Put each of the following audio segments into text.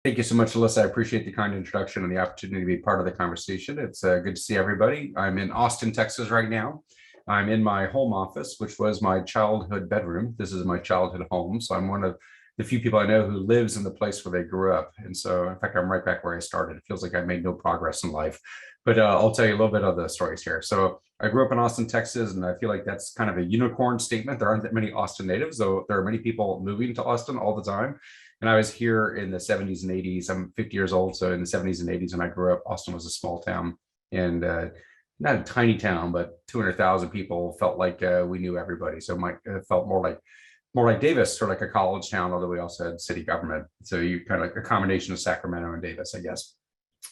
Thank you so much, Alyssa. I appreciate the kind introduction and the opportunity to be part of the conversation. It's good to see everybody. I'm in Austin, Texas right now. I'm in my home office, which was my childhood bedroom. This is my childhood home. So I'm one of the few people I know who lives in the place where they grew up. And so, in fact, I'm right back where I started. It feels like I made no progress in life. But I'll tell you a little bit of the stories here. So I grew up in Austin, Texas, and I feel like that's kind of a unicorn statement. There aren't that many Austin natives, though there are many people moving to Austin all the time. And I was here in the 70s and 80s. I'm 50 years old. So in the 70s and 80s, when I grew up, Austin was a small town and not a tiny town, but 200,000 people felt like we knew everybody. So it felt more like Davis, sort of like a college town, although we also had city government. So you kind of like a combination of Sacramento and Davis, I guess.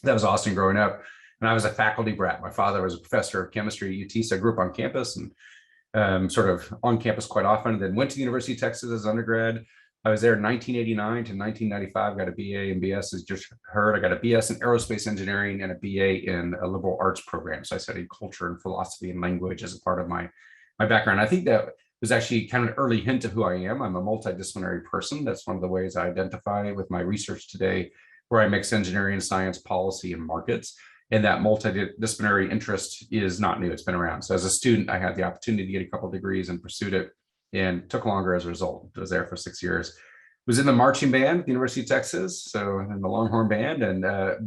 That was Austin growing up. And I was a faculty brat. My father was a professor of chemistry at UT, so I grew up on campus and sort of on campus quite often. Then went to the University of Texas as undergrad. I was there in 1989 to 1995, got a BA and BS, as just heard. I got a BS in aerospace engineering and a BA in a liberal arts program. So I studied culture and philosophy and language as a part of my background. I think that was actually kind of an early hint of who I am. I'm a multidisciplinary person. That's one of the ways I identify with my research today, where I mix engineering, science, policy, and markets. And that multidisciplinary interest is not new. It's been around. So as a student, I had the opportunity to get a couple of degrees and pursued it, and took longer as a result. I was there for 6 years. Was in the marching band at the University of Texas, so in the Longhorn Band, and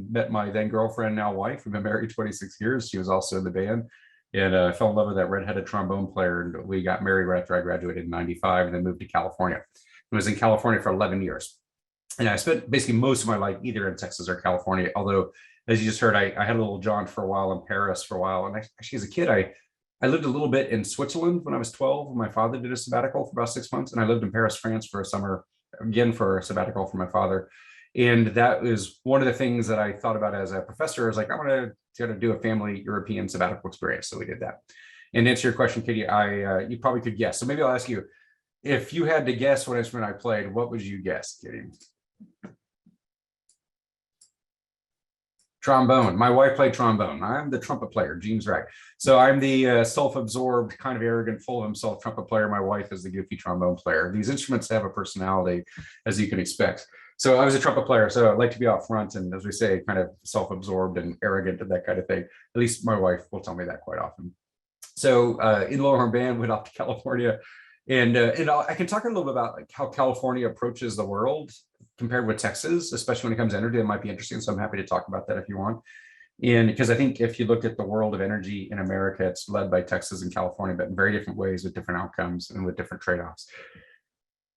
met my then girlfriend, now wife. We've been married 26 years. She was also in the band, and fell in love with that redheaded trombone player. And we got married right after I graduated in '95, and then moved to California. I was in California for 11 years. And I spent basically most of my life either in Texas or California, although, as you just heard, I had a little jaunt for a while in Paris for a while. And actually, as a kid, I lived a little bit in Switzerland when I was 12. My father did a sabbatical for about 6 months, and I lived in Paris, France for a summer, again for a sabbatical for my father. And that was one of the things that I thought about as a professor. I was like, I want to do a family European sabbatical experience. So we did that. And to answer your question, Katie, you probably could guess. So maybe I'll ask you, if you had to guess what instrument I played, what would you guess, Katie? Trombone. My wife played trombone. I'm the trumpet player. Gene's right. So I'm the self-absorbed, kind of arrogant, full of himself trumpet player. My wife is the goofy trombone player. These instruments have a personality, as you can expect. So I was a trumpet player, so I like to be out front and, as we say, kind of self-absorbed and arrogant and that kind of thing. At least my wife will tell me that quite often. So in Longhorn Band, went off to California. And I can talk a little bit about like how California approaches the world compared with Texas, especially when it comes to energy. It might be interesting. So I'm happy to talk about that if you want. And because I think if you look at the world of energy in America, it's led by Texas and California, but in very different ways with different outcomes and with different trade-offs.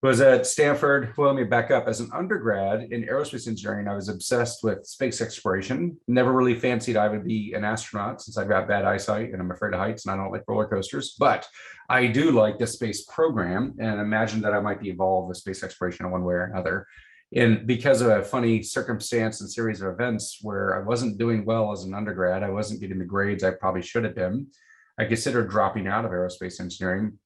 Was at Stanford. Well, let me back up. As an undergrad in aerospace engineering, I was obsessed with space exploration. Never really fancied I would be an astronaut since I've got bad eyesight and I'm afraid of heights and I don't like roller coasters. But I do like the space program and imagine that I might be involved with space exploration in one way or another. And because of a funny circumstance and series of events where I wasn't doing well as an undergrad, I wasn't getting the grades I probably should have been, I considered dropping out of aerospace engineering.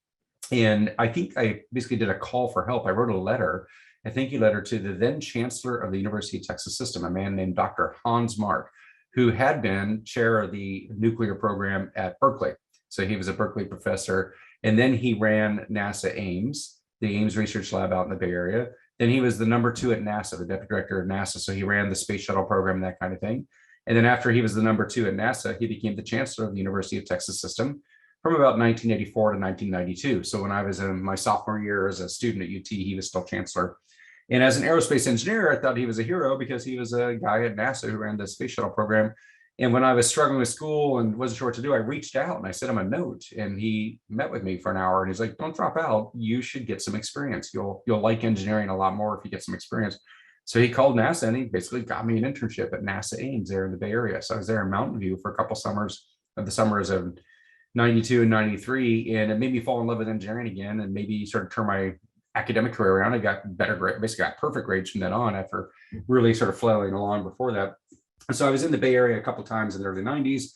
And I think I basically did a call for help. I wrote a letter, a thank you letter to the then chancellor of the University of Texas System, a man named Dr. Hans Mark, who had been chair of the nuclear program at Berkeley. So he was a Berkeley professor. And then he ran NASA Ames, the Ames Research Lab out in the Bay Area. Then he was the number 2 at NASA, the deputy director of NASA. So he ran the space shuttle program, that kind of thing. And then after he was the number 2 at NASA, he became the chancellor of the University of Texas System from about 1984 to 1992. So when I was in my sophomore year as a student at UT, he was still chancellor. And as an aerospace engineer, I thought he was a hero because he was a guy at NASA who ran the space shuttle program. And when I was struggling with school and wasn't sure what to do, I reached out and I sent him a note, and he met with me for an hour. And he's like, "Don't drop out. You should get some experience. You'll like engineering a lot more if you get some experience." So he called NASA and he basically got me an internship at NASA Ames there in the Bay Area. So I was there in Mountain View for a couple summers, the summers of 92 and 93, and it made me fall in love with engineering again and maybe sort of turn my academic career around. I got better grades, basically got perfect grades from then on after really sort of flailing along before that. And so I was in the Bay Area a couple of times in the early 90s.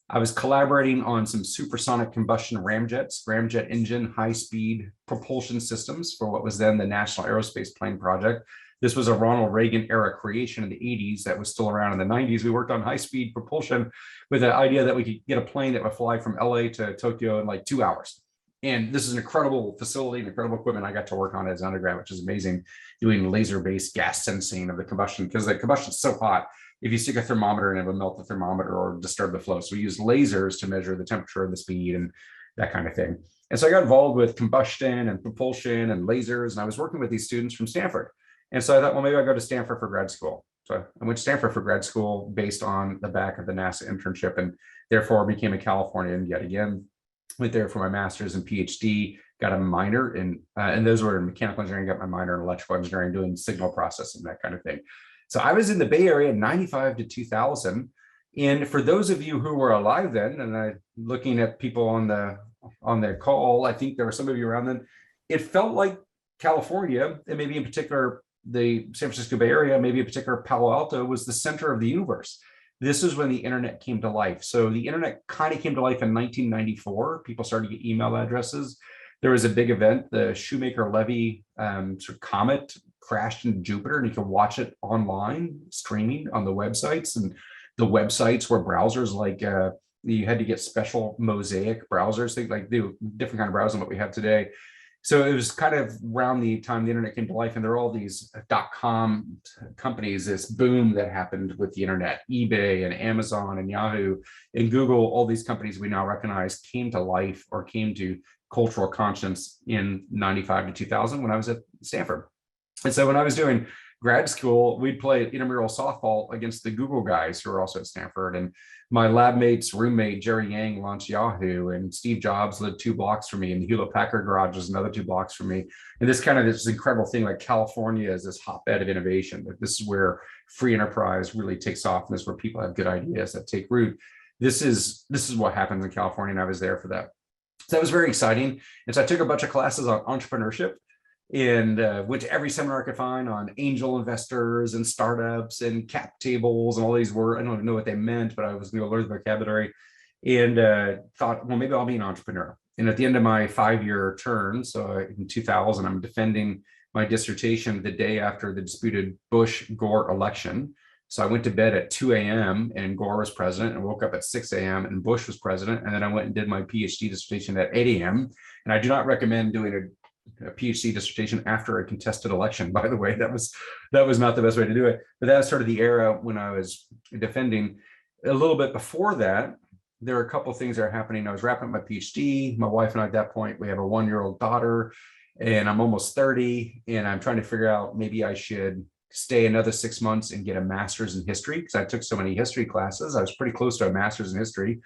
I was collaborating on some supersonic combustion ramjet engine, high-speed propulsion systems for what was then the National Aerospace Plane Project. This was a Ronald Reagan era creation in the 80s that was still around in the 90s. We worked on high-speed propulsion with the idea that we could get a plane that would fly from LA to Tokyo in like 2 hours. And this is an incredible facility, an incredible equipment I got to work on as an undergrad, which is amazing, doing laser-based gas sensing of the combustion, because the combustion is so hot. If you stick a thermometer in, it would melt the thermometer or disturb the flow. So we use lasers to measure the temperature and the speed and that kind of thing. And so I got involved with combustion and propulsion and lasers, and I was working with these students from Stanford. And so I thought, well, maybe I'll go to Stanford for grad school. So I went to Stanford for grad school based on the back of the NASA internship, and therefore became a Californian yet again. Went there for my master's and PhD, got a minor in, and those were in mechanical engineering, got my minor in electrical engineering, doing signal processing, that kind of thing. So I was in the Bay Area 95 to 2000. And for those of you who were alive then, and I looking at people on the call, I think there were some of you around then, it felt like California, and maybe in particular the San Francisco Bay Area, maybe in particular Palo Alto, was the center of the universe. This is when the internet came to life. So the internet kind of came to life in 1994. People started to get email addresses. There was a big event, the Shoemaker-Levy sort of comet crashed into Jupiter, and you could watch it online, streaming on the websites. And the websites were browsers like you had to get special Mosaic browsers, like the different kind of browser than what we have today. So it was kind of around the time the internet came to life, and there were all these .com companies, this boom that happened with the internet, eBay and Amazon and Yahoo and Google, all these companies we now recognize came to life or came to cultural conscience in 95 to 2000 when I was at Stanford. And so when I was doing grad school, we'd play intramural softball against the Google guys who were also at Stanford. And my lab mate's roommate, Jerry Yang, launched Yahoo, and Steve Jobs lived 2 blocks from me, and the Hewlett Packard garage is another 2 blocks from me. And this incredible thing, like California is this hotbed of innovation. Like this is where free enterprise really takes off, and this is where people have good ideas that take root. This is what happens in California, and I was there for that. So that was very exciting. And so I took a bunch of classes on entrepreneurship, and went to every seminar I could find on angel investors and startups and cap tables and all these words. I don't even know what they meant, but I was going to learn the vocabulary, and thought, well, maybe I'll be an entrepreneur. And at the end of my 5-year term, so in 2000, I'm defending my dissertation the day after the disputed Bush-Gore election. So I went to bed at 2 a.m. and Gore was president, and woke up at 6 a.m. and Bush was president. And then I went and did my PhD dissertation at 8 a.m. And I do not recommend doing a PhD dissertation after a contested election. By the way, that was not the best way to do it. But that was sort of the era when I was defending. A little bit before that, there are a couple of things that are happening. I was wrapping up my PhD. My wife and I, at that point, we have a 1-year-old daughter, and I'm almost 30, and I'm trying to figure out maybe I should stay another 6 months and get a master's in history, because I took so many history classes. I was pretty close to a master's in history.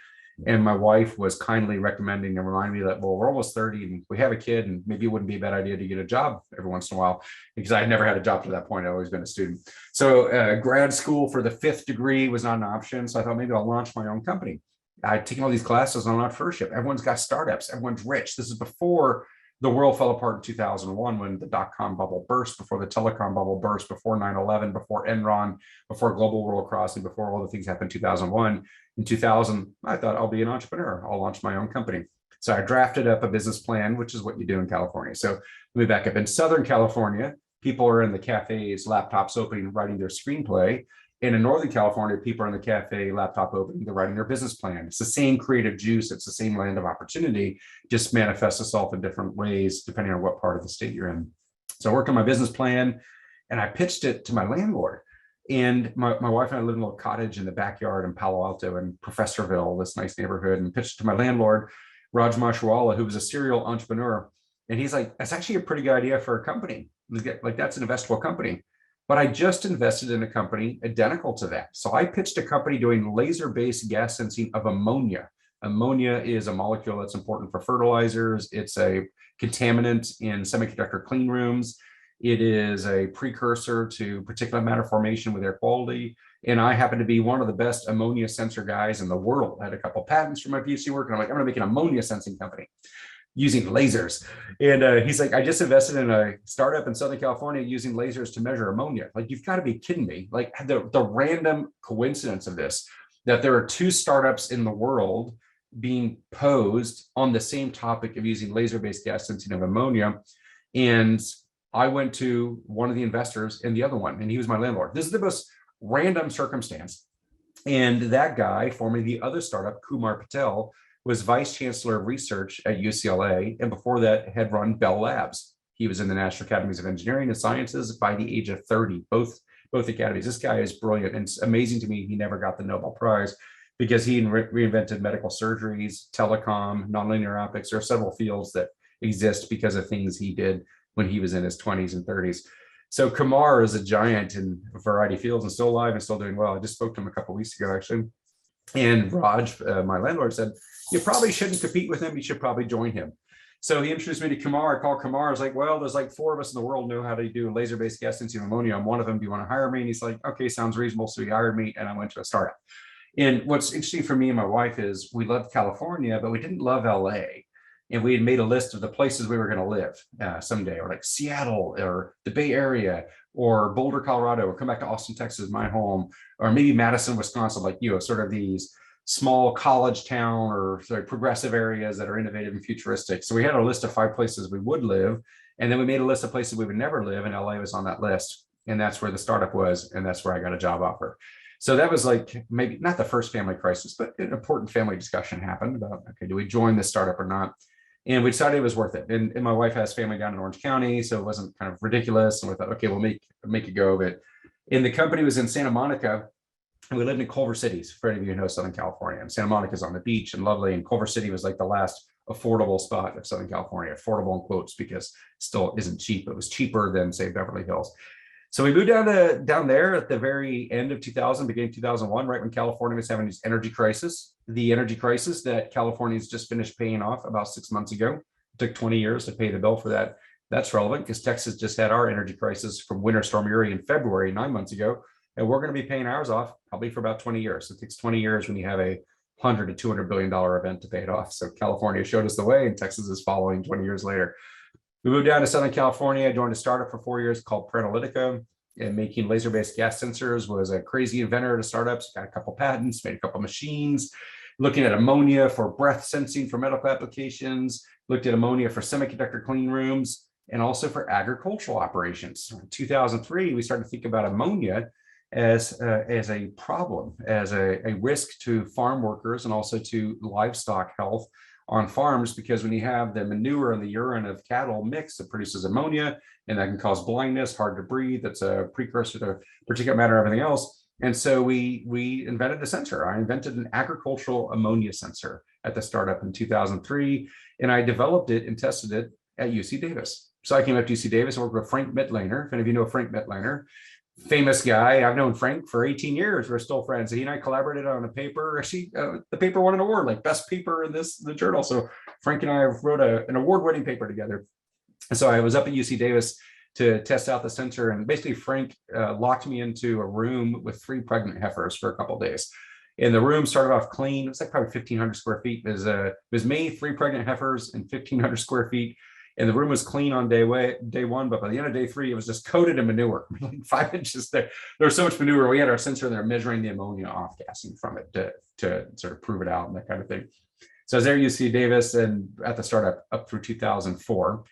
And my wife was kindly recommending and reminding me that, well, we're almost 30 and we have a kid, and maybe it wouldn't be a bad idea to get a job every once in a while, because I had never had a job to that point. I'd always been a student. So grad school for the 5th degree was not an option. So I thought maybe I'll launch my own company. I'd taken all these classes on entrepreneurship. Everyone's got startups. Everyone's rich. This is before the world fell apart in 2001, when the dot-com bubble burst, before the telecom bubble burst, before 9/11, before Enron, before global world crossing, before all the things happened in 2001. In 2000, I thought I'll be an entrepreneur. I'll launch my own company. So I drafted up a business plan, which is what you do in California. So let me back up. In Southern California, people are in the cafes, laptops open, writing their screenplay. And in Northern California, people are in the cafe, laptop open, they're writing their business plan. It's the same creative juice. It's the same land of opportunity, just manifests itself in different ways, depending on what part of the state you're in. So I worked on my business plan, and I pitched it to my landlord. And my wife and I lived in a little cottage in the backyard in Palo Alto and Professorville, this nice neighborhood, and pitched it to my landlord, Raj Mashwala, who was a serial entrepreneur. And he's like, that's actually a pretty good idea for a company. Like, that's an investable company. But I just invested in a company identical to that. So I pitched a company doing laser-based gas sensing of ammonia. Ammonia is a molecule that's important for fertilizers. It's a contaminant in semiconductor clean rooms. It is a precursor to particulate matter formation with air quality. And I happen to be one of the best ammonia sensor guys in the world. I had a couple patents for my PhD work, and I'm like, I'm gonna make an ammonia sensing company using lasers. And he's like, I just invested in a startup in Southern California using lasers to measure ammonia. Like, you've got to be kidding me. Like, the random coincidence of this, that there are 2 startups in the world being posed on the same topic of using laser-based gas sensing of ammonia. And I went to one of the investors and the other one, and he was my landlord. This is the most random circumstance. And that guy, forming the other startup, Kumar Patel, was vice chancellor of research at UCLA, and before that had run Bell Labs. He was in the National Academies of Engineering and Sciences by the age of 30, both academies. This guy is brilliant, and it's amazing to me he never got the Nobel Prize because he reinvented medical surgeries, telecom, nonlinear optics. There are several fields that exist because of things he did when he was in his 20s and 30s. So Kumar is a giant in a variety of fields and still alive and still doing well. I just spoke to him a couple of weeks ago, actually. And Raj, my landlord, said, you probably shouldn't compete with him. You should probably join him. So he introduced me to Kumar. I called Kumar. I was like, well, there's like 4 of us in the world know how to do laser-based gas sensing ammonia. I'm one of them. Do you want to hire me? And he's like, okay, sounds reasonable. So he hired me and I went to a startup. And what's interesting for me and my wife is we loved California, but we didn't love LA. And we had made a list of the places we were going to live someday, or like Seattle or the Bay Area or Boulder, Colorado, or come back to Austin, Texas, my home, or maybe Madison, Wisconsin, like you, sort of these small college town or sort of progressive areas that are innovative and futuristic. So we had a list of 5 places we would live. And then we made a list of places we would never live, and LA was on that list. And that's where the startup was. And that's where I got a job offer. So that was like maybe not the first family crisis, but an important family discussion happened about, okay, do we join this startup or not? And we decided it was worth it. And my wife has family down in Orange County, so it wasn't kind of ridiculous. And we thought, okay, we'll make a go of it. And the company was in Santa Monica, and we lived in Culver City. For any of you who know Southern California, and Santa Monica is on the beach and lovely. And Culver City was like the last affordable spot of Southern California, affordable in quotes, because it still isn't cheap. It was cheaper than, say, Beverly Hills. So we moved down there at the very end of 2000, beginning of 2001, right when California was having this energy crisis. The energy crisis that California's just finished paying off about 6 months ago. It took 20 years to pay the bill for that. That's relevant because Texas just had our energy crisis from Winter Storm Uri in February, 9 months ago. And we're going to be paying ours off probably for about 20 years. It takes 20 years when you have a $100 to $200 billion event to pay it off. So California showed us the way, and Texas is following 20 years later. We moved down to Southern California. I joined a startup for 4 years called Analytica, and making laser-based gas sensors. Was a crazy inventor at startups, got a couple patents, made a couple machines, looking at ammonia for breath sensing for medical applications, looked at ammonia for semiconductor clean rooms, and also for agricultural operations. In 2003, we started to think about ammonia as a problem, as a risk to farm workers and also to livestock health on farms, because when you have the manure and the urine of cattle mix, it produces ammonia, and that can cause blindness, hard to breathe. That's a precursor to particulate matter, everything else. And so we invented the sensor. I invented an agricultural ammonia sensor at the startup in 2003, and I developed it and tested it at UC Davis. So I came up to UC Davis and worked with Frank Mittlehner. If any of you know Frank Mittlehner, famous guy. I've known Frank for 18 years. We're still friends. He and I collaborated on a paper. Actually, the paper won an award, like best paper in the journal. So Frank and I wrote an award-winning paper together. And so I was up at UC Davis to test out the sensor. And basically Frank locked me into a room with 3 pregnant heifers for a couple of days. And the room started off clean. It was like probably 1,500 square feet. It was me, 3 pregnant heifers, and 1,500 square feet. And the room was clean on day 1, but by the end of day 3, it was just coated in manure, like 5 inches there. There was so much manure. We had our sensor there measuring the ammonia off-gassing from it to sort of prove it out and that kind of thing. So I was there at UC Davis and at the startup up through 2004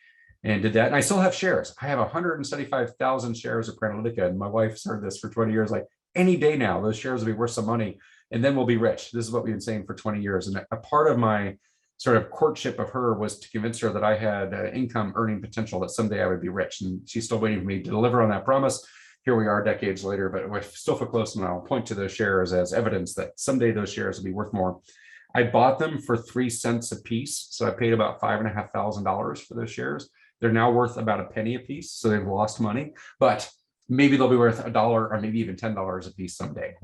and did that. And I still have shares. I have 175,000 shares of Analytica, and my wife's heard this for 20 years. Like, any day now, those shares will be worth some money, and then we'll be rich. This is what we've been saying for 20 years. And a part of my sort of courtship of her was to convince her that I had income earning potential, that someday I would be rich. And she's still waiting for me to deliver on that promise. Here we are decades later, but we still feel close, and I'll point to those shares as evidence that someday those shares will be worth more. I bought them for 3 cents a piece. So I paid about $5,500 for those shares. They're now worth about a penny a piece. So they've lost money, but maybe they'll be worth $1 or maybe even $10 a piece someday.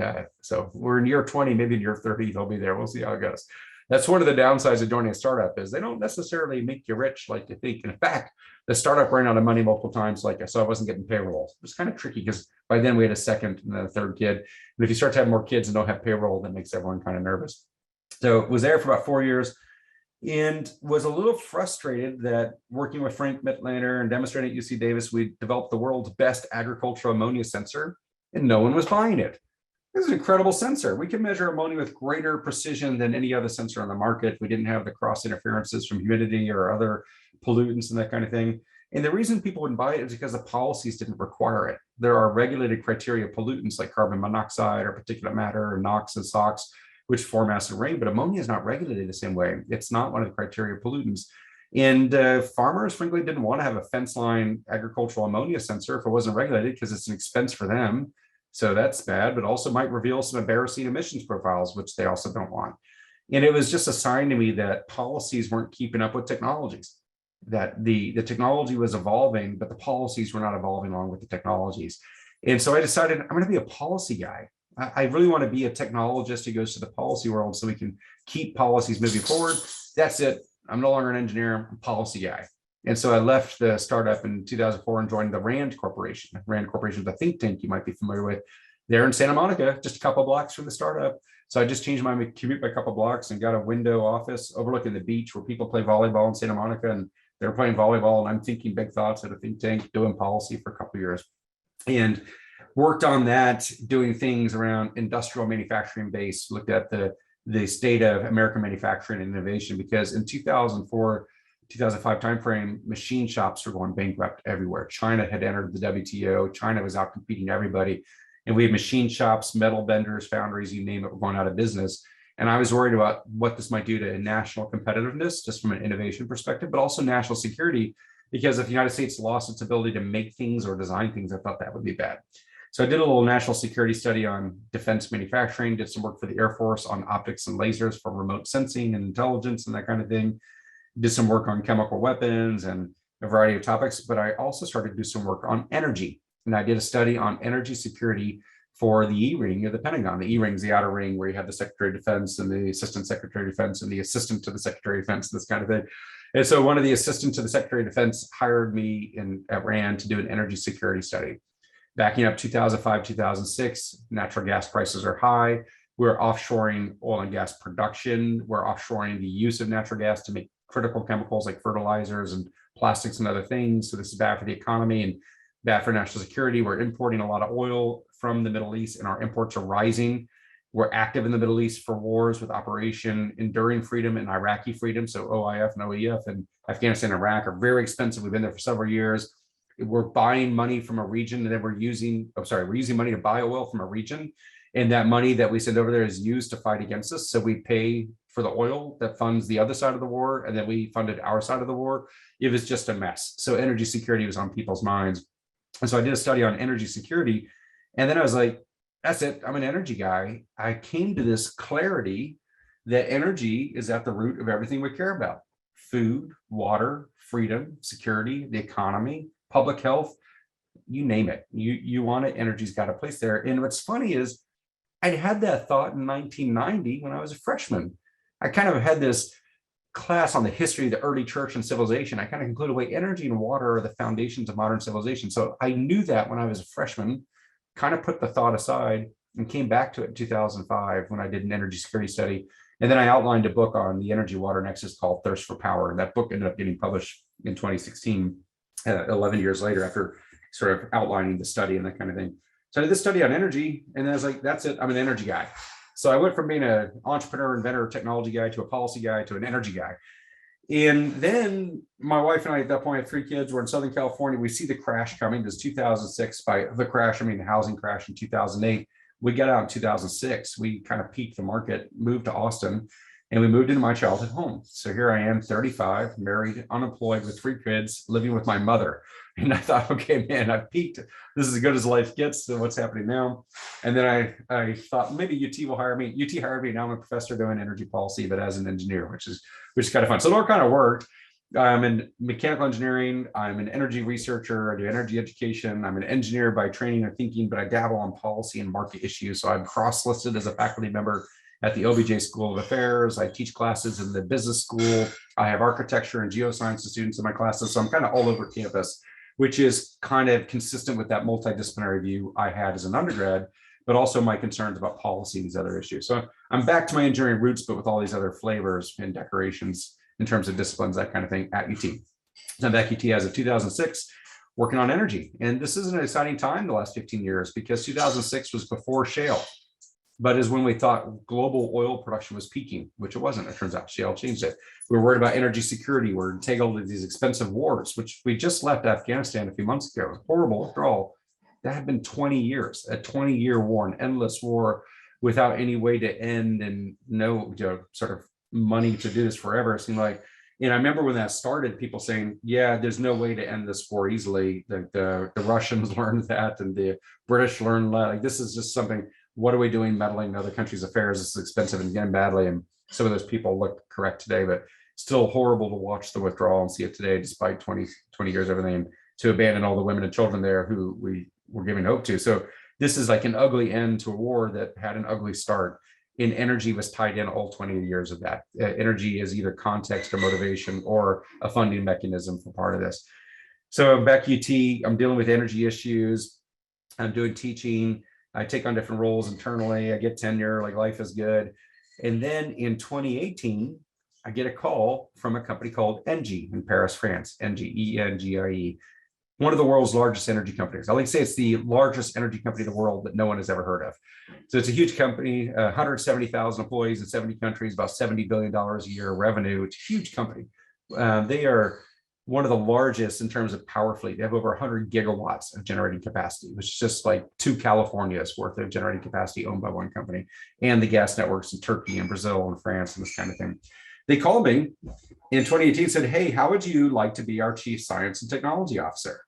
So we're in year 20, maybe in year 30, they'll be there. We'll see how it goes. That's one of the downsides of joining a startup, is they don't necessarily make you rich like you think. And in fact, the startup ran out of money multiple times. So I wasn't getting payroll. It was kind of tricky because by then we had a second and then a third kid. And if you start to have more kids and don't have payroll, that makes everyone kind of nervous. So was there for about 4 years and was a little frustrated that working with Frank Mittlehner and demonstrating at UC Davis, we developed the world's best agricultural ammonia sensor, and no one was buying it. This is an incredible sensor. We can measure ammonia with greater precision than any other sensor on the market. We didn't have the cross interferences from humidity or other pollutants and that kind of thing. And the reason people wouldn't buy it is because the policies didn't require it. There are regulated criteria pollutants like carbon monoxide or particulate matter or NOx and SOx which form acid rain, but ammonia is not regulated the same way. It's not one of the criteria pollutants. And farmers, frankly, didn't want to have a fence line agricultural ammonia sensor if it wasn't regulated because it's an expense for them. So that's bad, but also might reveal some embarrassing emissions profiles, which they also don't want. And it was just a sign to me that policies weren't keeping up with technologies, that the technology was evolving, but the policies were not evolving along with the technologies. And so I decided I'm going to be a policy guy. I really want to be a technologist who goes to the policy world so we can keep policies moving forward. That's it. I'm no longer an engineer, I'm a policy guy. And so I left the startup in 2004 and joined the RAND Corporation. RAND Corporation is a think tank you might be familiar with. They're in Santa Monica, just a couple blocks from the startup. So I just changed my commute by a couple blocks and got a window office overlooking the beach where people play volleyball in Santa Monica, and they're playing volleyball and I'm thinking big thoughts at a think tank, doing policy for a couple of years. And worked on that, doing things around industrial manufacturing base, looked at the state of American manufacturing and innovation, because in 2004, 2005 timeframe, machine shops were going bankrupt everywhere. China had entered the WTO. China was out competing everybody. And we had machine shops, metal vendors, foundries, you name it, were going out of business. And I was worried about what this might do to national competitiveness, just from an innovation perspective, but also national security, because if the United States lost its ability to make things or design things, I thought that would be bad. So I did a little national security study on defense manufacturing, did some work for the Air Force on optics and lasers for remote sensing and intelligence and that kind of thing. Did some work on chemical weapons and a variety of topics, but I also started to do some work on energy. And I did a study on energy security for the E-ring of the Pentagon. The E-ring is the outer ring where you have the Secretary of Defense and the Assistant Secretary of Defense and the Assistant to the Secretary of Defense, this kind of thing. And so one of the assistants to the Secretary of Defense hired me at RAND to do an energy security study. Backing up 2005, 2006, natural gas prices are high. We're offshoring oil and gas production. We're offshoring the use of natural gas to make critical chemicals like fertilizers and plastics and other things. So this is bad for the economy and bad for national security. We're importing a lot of oil from the Middle East and our imports are rising. We're active in the Middle East for wars with Operation Enduring Freedom and Iraqi Freedom. So OIF and OEF and Afghanistan and Iraq are very expensive. We've been there for several years. We're buying money from a region and then we're using money to buy oil from a region. And that money that we send over there is used to fight against us. So we pay for the oil that funds the other side of the war. And then we funded our side of the war. It was just a mess. So energy security was on people's minds. And so I did a study on energy security. And then I was like, that's it. I'm an energy guy. I came to this clarity that energy is at the root of everything we care about: food, water, freedom, security, the economy, public health, you name it. You want it, energy's got a place there. And what's funny is I had that thought in 1990 when I was a freshman. I kind of had this class on the history of the early church and civilization. I kind of concluded, wait, energy and water are the foundations of modern civilization. So I knew that when I was a freshman, kind of put the thought aside and came back to it in 2005 when I did an energy security study. And then I outlined a book on the energy water nexus called Thirst for Power. And that book ended up getting published in 2016. 11 years later, after sort of outlining the study and that kind of thing. So I did this study on energy, and then I was like, that's it, I'm an energy guy. So I went from being an entrepreneur, inventor, technology guy to a policy guy to an energy guy. And then my wife and I at that point had 3 kids. We're in Southern California. We see the crash coming. This 2006, by the crash, I mean the housing crash in 2008. We got out in 2006. We kind of peaked the market, moved to Austin, and we moved into my childhood home. So here I am, 35, married, unemployed with 3 kids, living with my mother. And I thought, okay, man, I've peaked. This is as good as life gets. So what's happening now? And then I thought maybe UT will hire me. UT hired me. Now I'm a professor doing energy policy, but as an engineer, which is kind of fun. So it all kind of worked. I'm in mechanical engineering. I'm an energy researcher. I do energy education. I'm an engineer by training and thinking, but I dabble on policy and market issues. So I'm cross-listed as a faculty member at the OBJ School of Affairs. I teach classes in the business school. I have architecture and geosciences students in my classes. So I'm kind of all over campus, which is kind of consistent with that multidisciplinary view I had as an undergrad, but also my concerns about policy and these other issues. So I'm back to my engineering roots, but with all these other flavors and decorations in terms of disciplines, that kind of thing at UT. So I'm back at UT as of 2006, working on energy. And this is an exciting time the last 15 years because 2006 was before shale. But is when we thought global oil production was peaking, which it wasn't. It turns out shale changed it. We were worried about energy security. We're entangled in these expensive wars, which we just left Afghanistan a few months ago. It was horrible. After all, that had been 20 years, a 20-year war, an endless war without any way to end and no, sort of money to do this forever. It seemed like, and I remember when that started, people saying, yeah, there's no way to end this war easily. The Russians learned that, and the British learned that. Like, this is just something, what are we doing meddling in other countries' affairs? It's expensive and getting badly. And some of those people look correct today, but still horrible to watch the withdrawal and see it today, despite 20 years, everything, and to abandon all the women and children there who we were giving hope to. So this is like an ugly end to a war that had an ugly start. And energy was tied in all 20 years of that. Energy is either context or motivation or a funding mechanism for part of this. So I'm back at UT, I'm dealing with energy issues. I'm doing teaching. I take on different roles internally. I get tenure, like life is good. And then in 2018, I get a call from a company called Engie in Paris, France, Engie, Engie. One of the world's largest energy companies. I like to say it's the largest energy company in the world that no one has ever heard of. So it's a huge company, 170,000 employees in 70 countries, about $70 billion a year revenue. It's a huge company. They are one of the largest in terms of power fleet. They have over 100 gigawatts of generating capacity, which is just like 2 Californias worth of generating capacity owned by one company, and the gas networks in Turkey and Brazil and France and this kind of thing. They called me in 2018 and said, hey, how would you like to be our chief science and technology officer?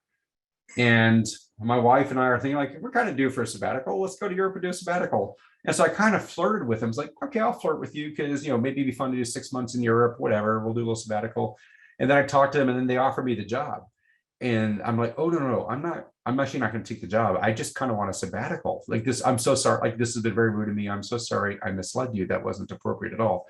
And my wife and I are thinking, like, we're kind of due for a sabbatical. Let's go to Europe and do a sabbatical. And so I kind of flirted with him. I was like, okay, I'll flirt with you because, maybe it'd be fun to do 6 months in Europe, whatever. We'll do a little sabbatical. And then I talked to them, and then they offered me the job. And I'm like, oh, no, I'm actually not going to take the job. I just kind of want a sabbatical. Like this, I'm so sorry. Like, this has been very rude to me. I'm so sorry. I misled you. That wasn't appropriate at all.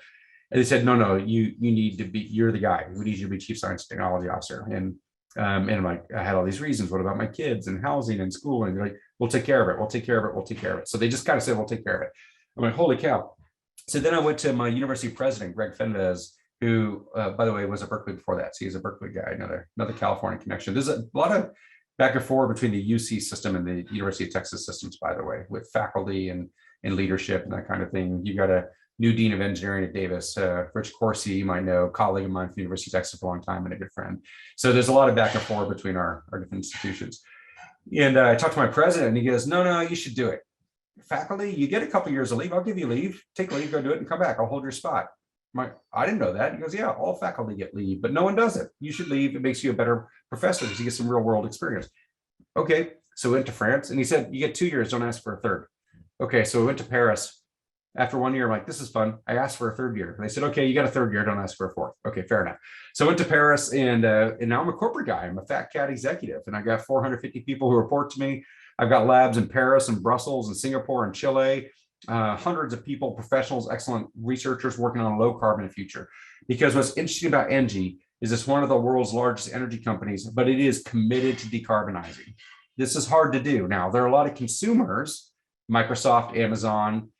And they said, no, you need to be, you're the guy. We need you to be chief science and technology officer. And I'm like, I had all these reasons. What about my kids and housing and school? And they're like, we'll take care of it. We'll take care of it. We'll take care of it. So they just kind of said, we'll take care of it. I'm like, holy cow. So then I went to my university president, Greg Fenves, who, by the way, was at Berkeley before that. So he's a Berkeley guy, another California connection. There's a lot of back and forth between the UC system and the University of Texas systems, by the way, with faculty and leadership and that kind of thing. You got a new dean of engineering at Davis, Rich Corsi, you might know, colleague of mine from the University of Texas for a long time and a good friend. So there's a lot of back and forth between our different institutions. And I talked to my president, and he goes, no, you should do it. Faculty, you get a couple years of leave. I'll give you leave. Take leave, go do it, and come back. I'll hold your spot. I didn't know that. He goes, yeah, all faculty get leave, but no one does it. You should leave. It makes you a better professor because you get some real world experience. Okay, so we went to France, and he said, you get 2 years, don't ask for a third. Okay, so we went to Paris. After 1 year, I'm like, this is fun. I asked for a third year. And they said, okay, you got a third year, don't ask for a fourth. Okay, fair enough. So I went to Paris, and now I'm a corporate guy. I'm a fat cat executive, and I got 450 people who report to me. I've got labs in Paris and Brussels and Singapore and Chile, hundreds of people, professionals, excellent researchers working on a low carbon future. Because what's interesting about Engie is it's one of the world's largest energy companies, but it is committed to decarbonizing. This is hard to do. Now, there are a lot of consumers, Microsoft, Amazon,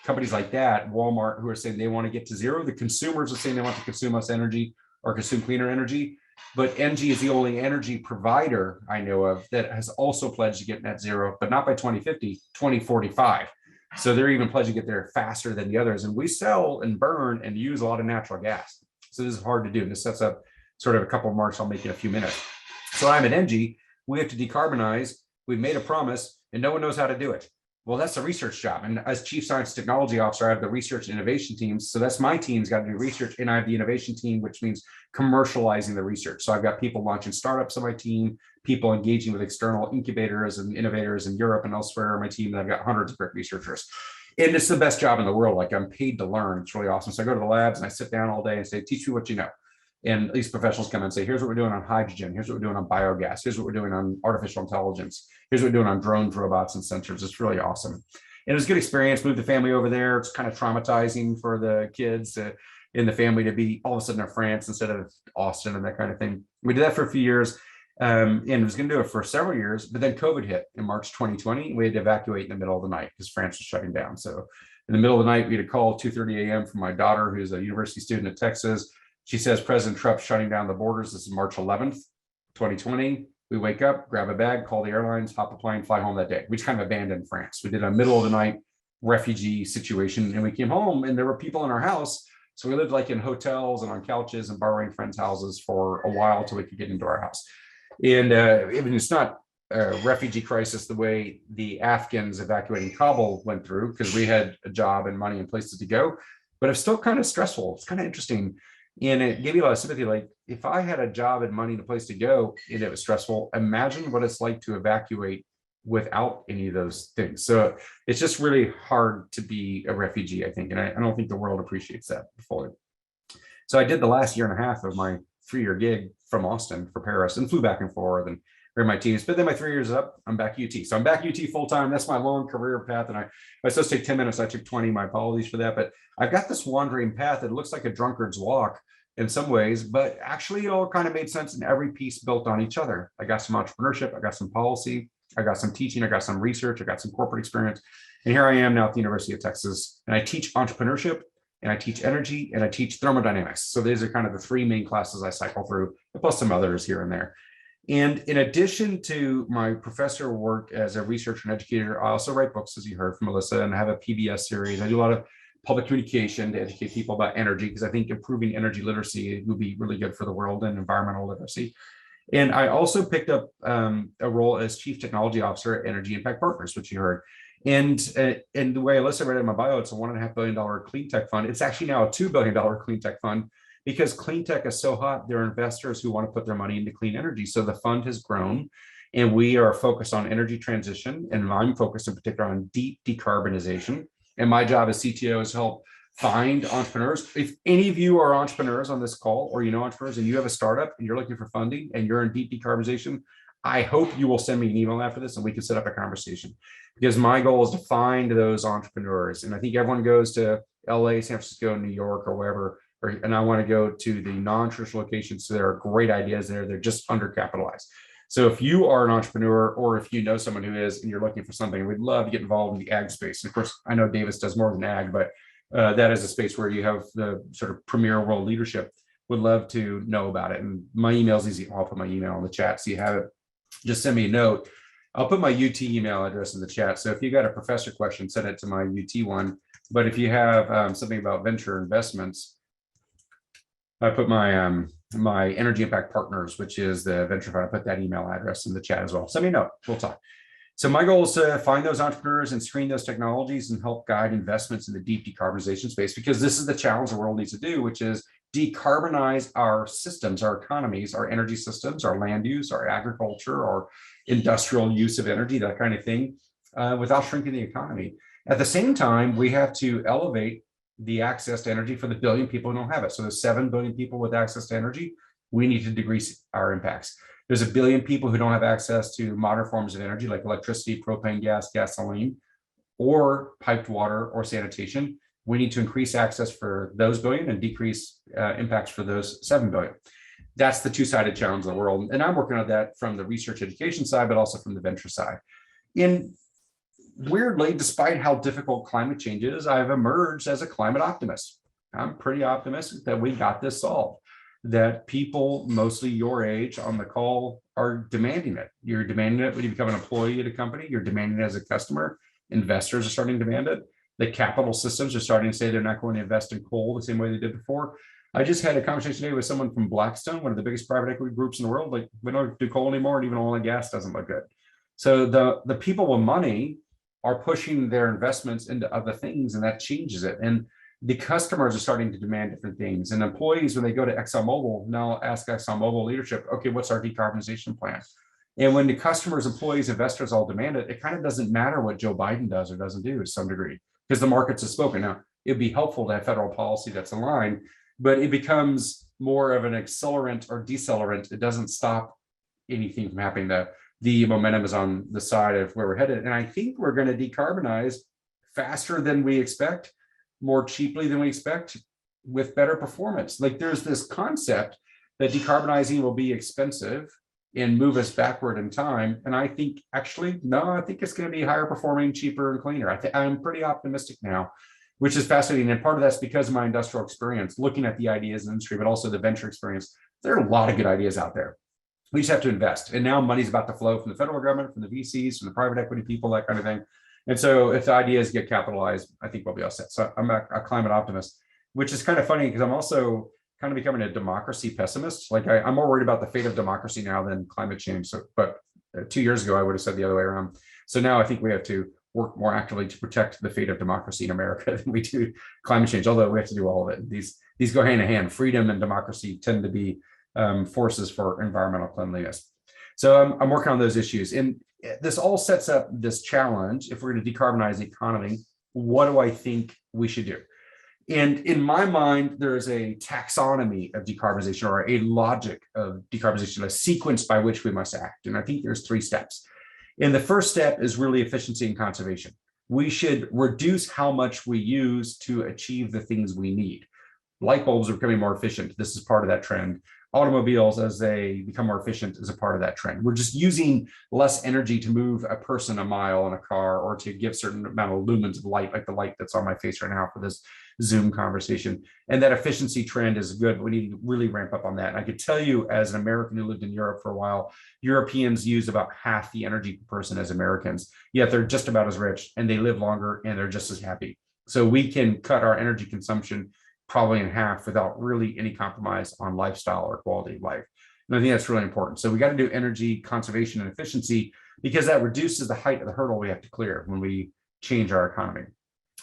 companies like that, Walmart, who are saying they want to get to zero. The consumers are saying they want to consume less energy or consume cleaner energy. But Engie is the only energy provider I know of that has also pledged to get net zero, but not by 2050, 2045. So they're even pledging to get there faster than the others. And we sell and burn and use a lot of natural gas. So this is hard to do. And this sets up sort of a couple of marks I'll make in a few minutes. So I'm at Engie. We have to decarbonize. We've made a promise, and no one knows how to do it. Well, that's a research job. And as chief science technology officer, I have the research and innovation teams. So that's my team's got to do research, and I have the innovation team, which means commercializing the research. So I've got people launching startups on my team, people engaging with external incubators and innovators in Europe and elsewhere on my team. And I've got hundreds of great researchers. And it's the best job in the world. Like, I'm paid to learn. It's really awesome. So I go to the labs and I sit down all day and say, teach me what you know. And these professionals come and say, here's what we're doing on hydrogen. Here's what we're doing on biogas. Here's what we're doing on artificial intelligence. Here's what we're doing on drones, robots, and sensors. It's really awesome. And it was a good experience. Moved the family over there. It's kind of traumatizing for the kids in the family to be all of a sudden in France instead of Austin and that kind of thing. We did that for a few years and was going to do it for several years. But then COVID hit in March 2020. We had to evacuate in the middle of the night because France was shutting down. So in the middle of the night, we had a call 2:30 a.m. from my daughter, who's a university student at Texas. She says, President Trump's shutting down the borders. This is March 11th, 2020. We wake up, grab a bag, call the airlines, hop a plane, fly home that day. We just kind of abandoned France. We did a middle of the night refugee situation, and we came home and there were people in our house. So we lived like in hotels and on couches and borrowing friends' houses for a while till we could get into our house. And it's not refugee crisis the way the Afghans evacuating Kabul went through, because we had a job and money and places to go, but it's still kind of stressful. It's kind of interesting. And it gave me a lot of sympathy. Like, if I had a job and money and a place to go and it was stressful, imagine what it's like to evacuate without any of those things. So it's just really hard to be a refugee, I think. And I don't think the world appreciates that fully. So I did the last year and a half of my 3-year gig from Austin for Paris and flew back and forth and ran my teams. But then my 3 years up, I'm back UT. So I'm back UT full time. That's my long career path. And I was supposed to take 10 minutes. I took 20. My apologies for that. But I've got this wandering path that looks like a drunkard's walk in some ways, but actually it all kind of made sense, and every piece built on each other. I got some entrepreneurship, I got some policy, I got some teaching, I got some research, I got some corporate experience. And here I am now at the University of Texas, and I teach entrepreneurship, and I teach energy, and I teach thermodynamics. So these are kind of the 3 main classes I cycle through, plus some others here and there. And in addition to my professor work as a researcher and educator, I also write books, as you heard from Melissa, and I have a PBS series. I do a lot of public communication to educate people about energy, because I think improving energy literacy would be really good for the world, and environmental literacy. And I also picked up a role as Chief Technology Officer at Energy Impact Partners, which you heard. And the way I listed it in my bio, it's a $1.5 billion clean tech fund. It's actually now a $2 billion clean tech fund, because clean tech is so hot. There are investors who want to put their money into clean energy. So the fund has grown, and we are focused on energy transition. And I'm focused in particular on deep decarbonization. And my job as CTO is to help find entrepreneurs. If any of you are entrepreneurs on this call, or you know entrepreneurs, and you have a startup and you're looking for funding and you're in deep decarbonization, I hope you will send me an email after this and we can set up a conversation, because my goal is to find those entrepreneurs. And I think everyone goes to LA, San Francisco, New York, or wherever, and I want to go to the non-traditional locations. So there are great ideas there. They're just undercapitalized. So if you are an entrepreneur, or if you know someone who is, and you're looking for something, we'd love to get involved in the ag space. And of course, I know Davis does more than ag, but that is a space where you have the sort of premier world leadership. Would love to know about it. And my email is easy. I'll put my email in the chat so you have it. Just send me a note. I'll put my UT email address in the chat. So if you got a professor question, send it to my UT one. But if you have something about venture investments, I put my my Energy Impact Partners, which is the venture fund. I put that email address in the chat as well. Send me a note. We'll talk. So my goal is to find those entrepreneurs and screen those technologies and help guide investments in the deep decarbonization space, because this is the challenge the world needs to do, which is decarbonize our systems, our economies, our energy systems, our land use, our agriculture, our industrial use of energy, that kind of thing, without shrinking the economy. At the same time, we have to elevate the access to energy for the billion people who don't have it. So there's 7 billion people with access to energy. We need to decrease our impacts. There's a billion people who don't have access to modern forms of energy like electricity, propane, gas, gasoline, or piped water or sanitation. We need to increase access for those billion and decrease impacts for those 7 billion. That's the two-sided challenge of the world. And I'm working on that from the research education side, but also from the venture side. Weirdly, despite how difficult climate change is, I've emerged as a climate optimist. I'm pretty optimistic that we got this solved, that people, mostly your age on the call, are demanding it. You're demanding it when you become an employee at a company. You're demanding it as a customer. Investors are starting to demand it. The capital systems are starting to say they're not going to invest in coal the same way they did before. I just had a conversation today with someone from Blackstone, one of the biggest private equity groups in the world. Like, we don't do coal anymore, and even oil and gas doesn't look good. So the people with money are pushing their investments into other things, and that changes it. And the customers are starting to demand different things. And employees, when they go to ExxonMobil, now ask ExxonMobil leadership, okay, what's our decarbonization plan? And when the customers, employees, investors all demand it, it kind of doesn't matter what Joe Biden does or doesn't do to some degree, because the markets have spoken. Now, it'd be helpful to have federal policy that's aligned, but it becomes more of an accelerant or decelerant. It doesn't stop anything from happening. The momentum is on the side of where we're headed. And I think we're going to decarbonize faster than we expect, more cheaply than we expect, with better performance. Like, there's this concept that decarbonizing will be expensive and move us backward in time. And I think actually, no, I think it's going to be higher performing, cheaper, and cleaner. I'm pretty optimistic now, which is fascinating. And part of that's because of my industrial experience, looking at the ideas in the industry, but also the venture experience. There are a lot of good ideas out there. We just have to invest. And now money's about to flow from the federal government, from the VCs, from the private equity people, that kind of thing. And so if the ideas get capitalized, I think we'll be all set. So I'm a climate optimist, which is kind of funny because I'm also kind of becoming a democracy pessimist. Like, I'm more worried about the fate of democracy now than climate change. So, but 2 years ago, I would have said the other way around. So now I think we have to work more actively to protect the fate of democracy in America than we do climate change, although we have to do all of it. These go hand in hand. Freedom and democracy tend to be forces for environmental cleanliness. So I'm working on those issues. And this all sets up this challenge. If we're going to decarbonize the economy, what do I think we should do? And in my mind, there is a taxonomy of decarbonization, or a logic of decarbonization, a sequence by which we must act. And I think there's 3 steps. And the first step is really efficiency and conservation. We should reduce how much we use to achieve the things we need. Light bulbs are becoming more efficient. This is part of that trend. Automobiles, as they become more efficient, is a part of that trend. We're just using less energy to move a person a mile in a car, or to give certain amount of lumens of light, like the light that's on my face right now for this Zoom conversation. And that efficiency trend is good, but we need to really ramp up on that. And I could tell you, as an American who lived in Europe for a while, Europeans use about half the energy per person as Americans, yet they're just about as rich, and they live longer, and they're just as happy. So we can cut our energy consumption probably in half without really any compromise on lifestyle or quality of life. And I think that's really important. So we got to do energy conservation and efficiency, because that reduces the height of the hurdle we have to clear when we change our economy.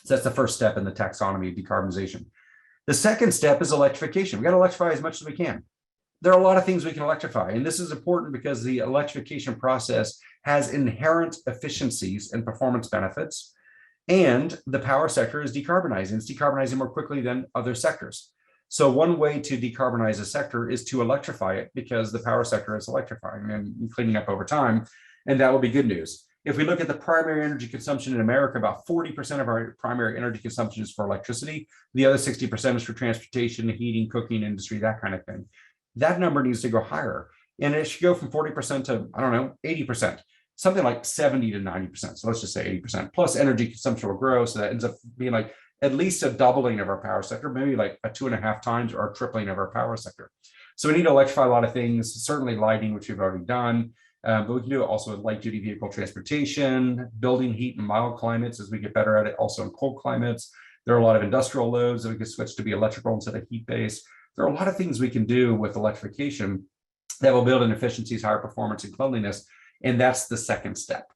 So that's the first step in the taxonomy of decarbonization. The second step is electrification. We got to electrify as much as we can. There are a lot of things we can electrify, and this is important because the electrification process has inherent efficiencies and performance benefits. And the power sector is decarbonizing. It's decarbonizing more quickly than other sectors. So one way to decarbonize a sector is to electrify it, because the power sector is electrifying and cleaning up over time. And that will be good news. If we look at the primary energy consumption in America, about 40% of our primary energy consumption is for electricity. The other 60% is for transportation, heating, cooking industry, that kind of thing. That number needs to go higher. And it should go from 40% to, I don't know, 80%. Something like 70 to 90%. So let's just say 80%. Plus energy consumption will grow. So that ends up being like at least a doubling of our power sector, maybe like a 2.5 times or a tripling of our power sector. So we need to electrify a lot of things, certainly lighting, which we've already done. But we can do it also in light duty vehicle transportation, building heat in mild climates as we get better at it, also in cold climates. There are a lot of industrial loads that we can switch to be electrical instead of heat based. There are a lot of things we can do with electrification that will build in efficiencies, higher performance, and cleanliness. And that's the second step.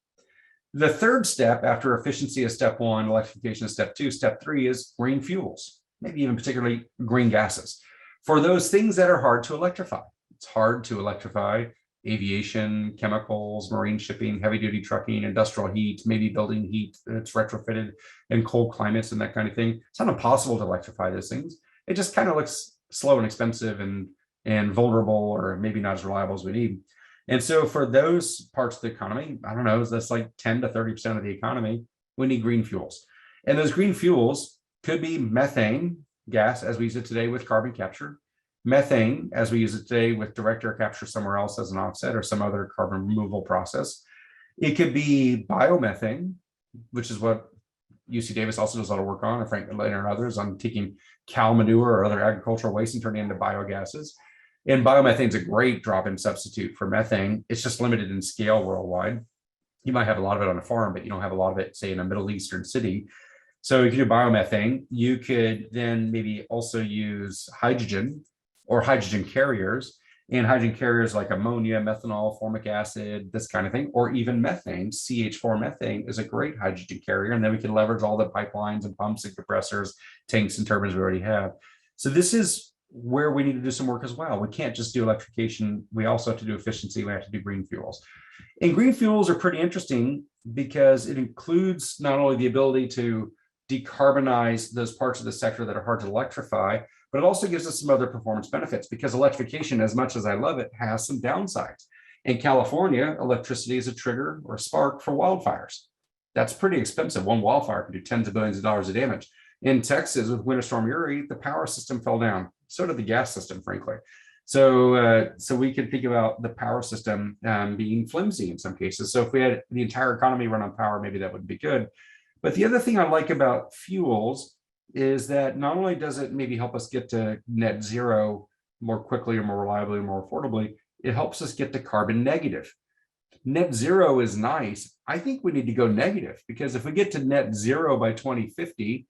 The third step, after efficiency is step 1, electrification is step 2, step 3 is green fuels, maybe even particularly green gases. For those things that are hard to electrify, it's hard to electrify aviation, chemicals, marine shipping, heavy duty trucking, industrial heat, maybe building heat that's retrofitted in cold climates and that kind of thing. It's not impossible to electrify those things. It just kind of looks slow and expensive and vulnerable, or maybe not as reliable as we need. And so for those parts of the economy, I don't know, that's like 10 to 30% of the economy, we need green fuels. And those green fuels could be methane gas, as we use it today with carbon capture, methane, as we use it today with direct air capture somewhere else as an offset or some other carbon removal process. It could be biomethane, which is what UC Davis also does a lot of work on, and Frank Later and others, on taking cow manure or other agricultural waste and turning it into biogases. And biomethane is a great drop-in substitute for methane. It's just limited in scale worldwide. You might have a lot of it on a farm, but you don't have a lot of it, say, in a Middle Eastern city. So you can do biomethane. You could then maybe also use hydrogen or hydrogen carriers, and hydrogen carriers like ammonia, methanol, formic acid, this kind of thing, or even methane. CH4 methane is a great hydrogen carrier. And then we can leverage all the pipelines and pumps and compressors, tanks and turbines we already have. So this is where we need to do some work as well. We can't just do electrification. We also have to do efficiency. We have to do green fuels. And green fuels are pretty interesting because it includes not only the ability to decarbonize those parts of the sector that are hard to electrify, but it also gives us some other performance benefits, because electrification, as much as I love it, has some downsides. In California, electricity is a trigger or a spark for wildfires. That's pretty expensive. One wildfire can do tens of billions of dollars of damage. In Texas, with Winter Storm Uri, the power system fell down. So did the gas system, frankly. So we could think about the power system being flimsy in some cases. So if we had the entire economy run on power, maybe that would be good. But the other thing I like about fuels is that not only does it maybe help us get to net zero more quickly or more reliably or more affordably, it helps us get to carbon negative. Net zero is nice. I think we need to go negative, because if we get to net zero by 2050,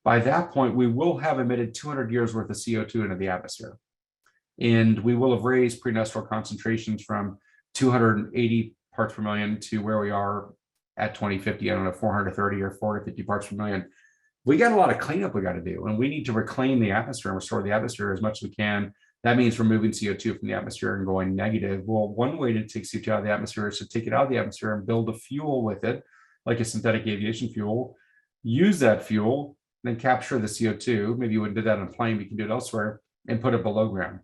by that point, we will have emitted 200 years worth of CO2 into the atmosphere. And we will have raised pre-industrial concentrations from 280 parts per million to where we are at 2050, I don't know, 430 or 450 parts per million. We got a lot of cleanup we got to do, and we need to reclaim the atmosphere and restore the atmosphere as much as we can. That means removing CO2 from the atmosphere and going negative. Well, one way to take CO2 out of the atmosphere is to take it out of the atmosphere and build a fuel with it, like a synthetic aviation fuel, use that fuel, then capture the CO2. Maybe you wouldn't do that on a plane, but you can do it elsewhere, and put it below ground.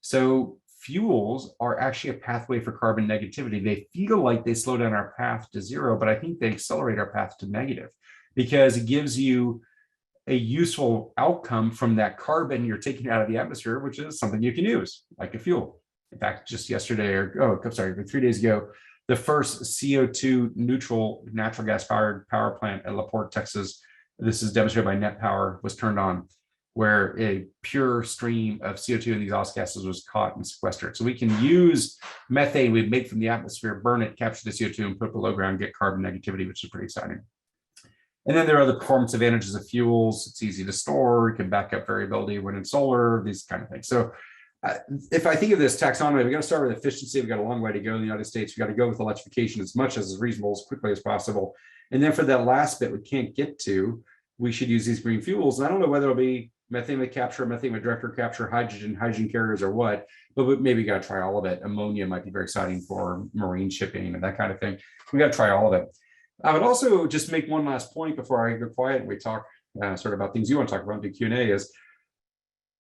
So fuels are actually a pathway for carbon negativity. They feel like they slow down our path to zero, but I think they accelerate our path to negative, because it gives you a useful outcome from that carbon you're taking out of the atmosphere, which is something you can use, like a fuel. In fact, just yesterday, or 3 days ago, the first CO2 neutral natural gas fired power plant at Laporte, Texas, this is demonstrated by Net Power, was turned on, where a pure stream of CO2 and exhaust gases was caught and sequestered. So we can use methane we make from the atmosphere, burn it, capture the CO2, and put it below ground, get carbon negativity, which is pretty exciting. And then there are the performance advantages of fuels. It's easy to store, you can back up variability, wind and solar, these kind of things. So if I think of this taxonomy, we're going to start with efficiency. We've got a long way to go in the United States. We've got to go with electrification as much as is reasonable, as quickly as possible. And then for that last bit we can't get to, we should use these green fuels. And I don't know whether it'll be methane with capture, methane with direct capture, hydrogen carriers, or what, but maybe we got to try all of it. Ammonia might be very exciting for marine shipping and that kind of thing. We got to try all of it. I would also just make one last point before I go quiet and we talk sort of about things you want to talk about in the Q&A is,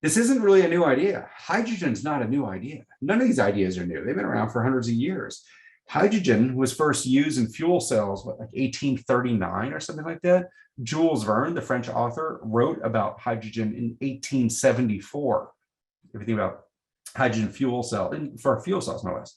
this isn't really a new idea. Hydrogen's not a new idea. None of these ideas are new. They've been around for hundreds of years. Hydrogen was first used in fuel cells, like 1839 or something like that. Jules Verne, the French author, wrote about hydrogen in 1874. If you think about hydrogen fuel cell, for fuel cells, no less.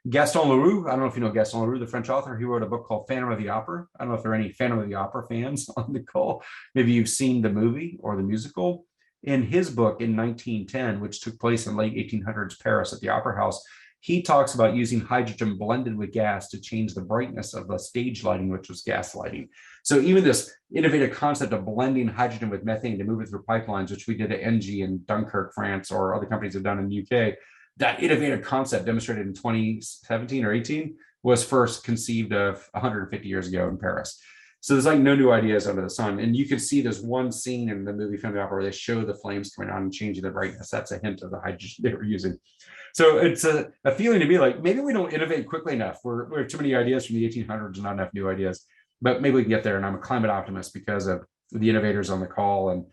Gaston Leroux, I don't know if you know Gaston Leroux, the French author, he wrote a book called Phantom of the Opera. I don't know if there are any Phantom of the Opera fans on the call. Maybe you've seen the movie or the musical. In his book in 1910, which took place in late 1800s Paris at the Opera House, he talks about using hydrogen blended with gas to change the brightness of the stage lighting, which was gas lighting. So even this innovative concept of blending hydrogen with methane to move it through pipelines, which we did at ENGIE in Dunkirk, France, or other companies have done in the UK, that innovative concept demonstrated in 2017 or 18 was first conceived of 150 years ago in Paris. So there's like no new ideas under the sun. And you can see there's one scene in the movie Phantom of the Opera where they show the flames coming on and changing the brightness. That's a hint of the hydrogen they were using. So it's a feeling to be like, maybe we don't innovate quickly enough. We have too many ideas from the 1800s and not enough new ideas, but maybe we can get there. And I'm a climate optimist because of the innovators on the call and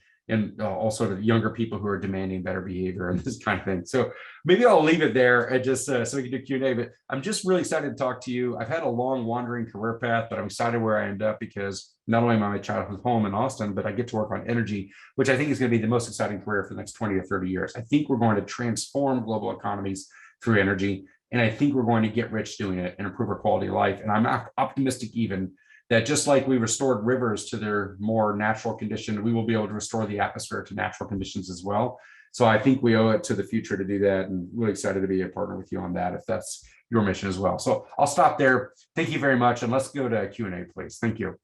all sort of younger people who are demanding better behavior and this kind of thing. So maybe I'll leave it there and just so we can do Q&A, but I'm just really excited to talk to you. I've had a long wandering career path, but I'm excited where I end up because not only am I my childhood home in Austin, but I get to work on energy, which I think is going to be the most exciting career for the next 20 to 30 years. I think we're going to transform global economies through energy. And I think we're going to get rich doing it and improve our quality of life. And I'm optimistic even that just like we restored rivers to their more natural condition, we will be able to restore the atmosphere to natural conditions as well. So I think we owe it to the future to do that, and really excited to be a partner with you on that if that's your mission as well. So I'll stop there. Thank you very much, and let's go to Q&A, please. Thank you.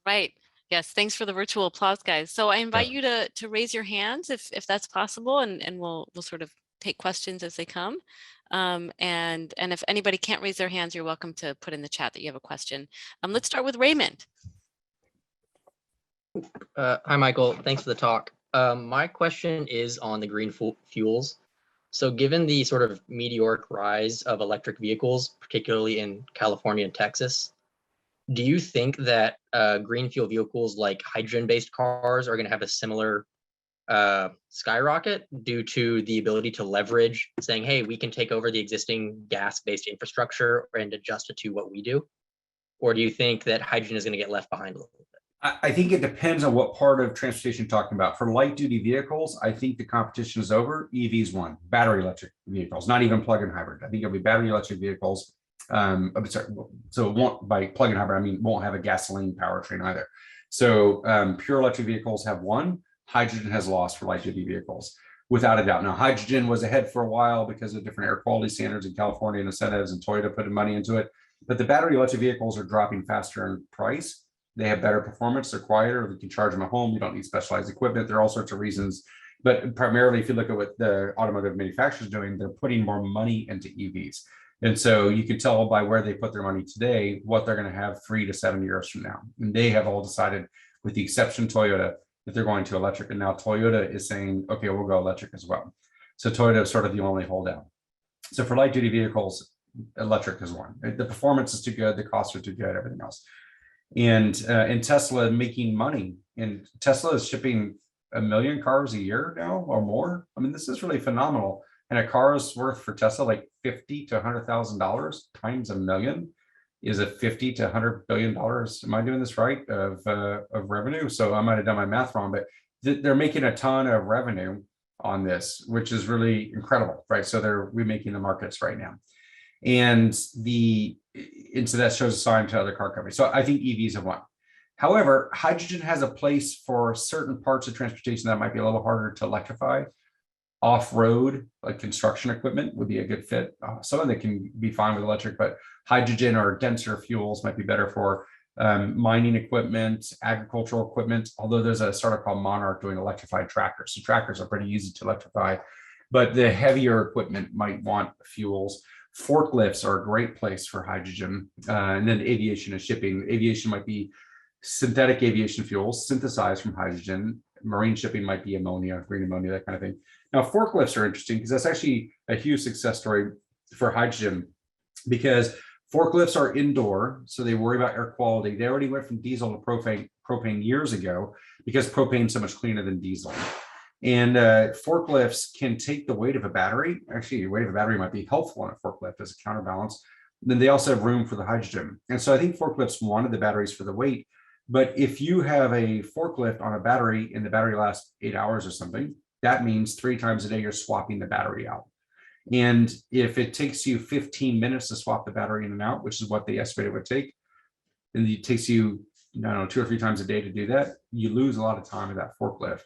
Right. Yes, thanks for the virtual applause, guys. So I invite you to raise your hands if that's possible, and we'll sort of take questions as they come. And if anybody can't raise their hands, you're welcome to put in the chat that you have a question. Let's start with Raymond. Hi, Michael. Thanks for the talk. My question is on the green fuels. So given the sort of meteoric rise of electric vehicles, particularly in California and Texas, do you think that green fuel vehicles like hydrogen-based cars are going to have a similar skyrocket due to the ability to leverage saying, hey, we can take over the existing gas-based infrastructure and adjust it to what we do? Or do you think that hydrogen is going to get left behind a little bit? I think it depends on what part of transportation you're talking about. For light duty vehicles, I think the competition is over. EVs won. Battery electric vehicles, not even plug-in hybrid. I think it'll be battery electric vehicles. I'm sorry, so it won't, by plug-in hybrid, I mean won't have a gasoline powertrain either. So pure electric vehicles have won. Hydrogen has lost for light duty vehicles, without a doubt. Now, hydrogen was ahead for a while because of different air quality standards in California and incentives, and Toyota putting money into it. But the battery electric vehicles are dropping faster in price. They have better performance. They're quieter. We can charge them at home. You don't need specialized equipment. There are all sorts of reasons. But primarily, if you look at what the automotive manufacturers are doing, they're putting more money into EVs. And so you can tell by where they put their money today, what they're going to have 3 to 7 years from now. And they have all decided, with the exception of Toyota, that they're going to electric. And now Toyota is saying, okay, we'll go electric as well. So Toyota is sort of the only holdout. So for light duty vehicles, electric is one. The performance is too good, the costs are too good, everything else. And Tesla making money. And Tesla is shipping 1 million cars a year now or more. I mean, this is really phenomenal. And a car is worth for Tesla like $50,000 to $100,000 times 1 million is a $50 to $100 billion. Am I doing this right? Of revenue? So I might have done my math wrong, but they're making a ton of revenue on this, which is really incredible, right? So they're remaking the markets right now. And so that shows a sign to other car companies. So I think EVs have won. However, hydrogen has a place for certain parts of transportation that might be a little harder to electrify. Off-road, like construction equipment, would be a good fit. Some of them can be fine with electric, but hydrogen or denser fuels might be better for mining equipment, agricultural equipment, although there's a startup called Monarch doing electrified tractors. So tractors are pretty easy to electrify, but the heavier equipment might want fuels. Forklifts are a great place for hydrogen. And then aviation and shipping. Aviation might be synthetic aviation fuels synthesized from hydrogen. Marine shipping might be ammonia, green ammonia, that kind of thing. Now, forklifts are interesting because that's actually a huge success story for hydrogen, because forklifts are indoor, so they worry about air quality. They already went from diesel to propane years ago because propane is so much cleaner than diesel. And forklifts can take the weight of a battery. Actually, the weight of a battery might be helpful on a forklift as a counterbalance. Then they also have room for the hydrogen. And so I think forklifts wanted the batteries for the weight. But if you have a forklift on a battery and the battery lasts 8 hours or something, that means 3 times a day you're swapping the battery out. And if it takes you 15 minutes to swap the battery in and out, which is what they estimated it would take, and it takes you, I don't know, 2 or 3 times a day to do that, you lose a lot of time with that forklift.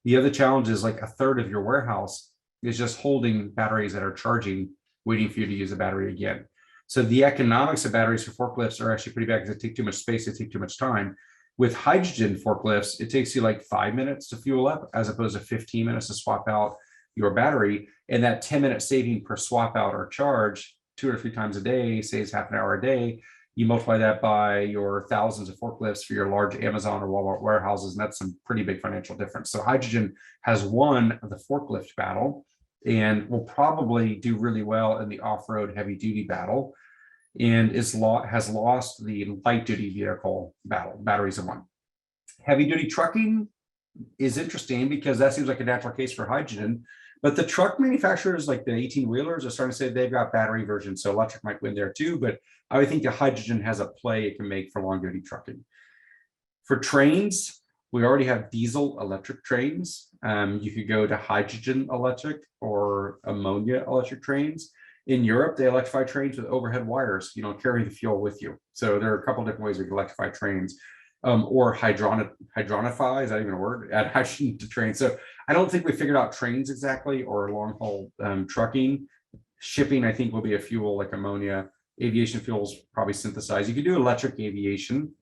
The other challenge is like 1/3 of your warehouse is just holding batteries that are charging, waiting for you to use the battery again. So the economics of batteries for forklifts are actually pretty bad because they take too much space, they take too much time. With hydrogen forklifts, it takes you like 5 minutes to fuel up as opposed to 15 minutes to swap out your battery. And that 10-minute saving per swap out or charge 2 or 3 times a day saves half an hour a day. You multiply that by your thousands of forklifts for your large Amazon or Walmart warehouses, and that's some pretty big financial difference. So hydrogen has won the forklift battle and will probably do really well in the off-road heavy duty battle, and has lost the light duty vehicle battle. Batteries have won. Heavy duty trucking is interesting because that seems like a natural case for hydrogen, but the truck manufacturers like the 18-wheelers are starting to say they've got battery versions, so electric might win there too, but I would think the hydrogen has a play it can make for long duty trucking. For trains, we already have diesel electric trains. You could go to hydrogen electric or ammonia electric trains. In Europe, they electrify trains with overhead wires. You don't carry the fuel with you. So there are a couple of different ways we can electrify trains, or hydronify, is that even a word? Add hydrogen to trains. So I don't think we figured out trains exactly, or long haul trucking. Shipping, I think, will be a fuel like ammonia. Aviation fuels probably synthesized. You can do electric aviation,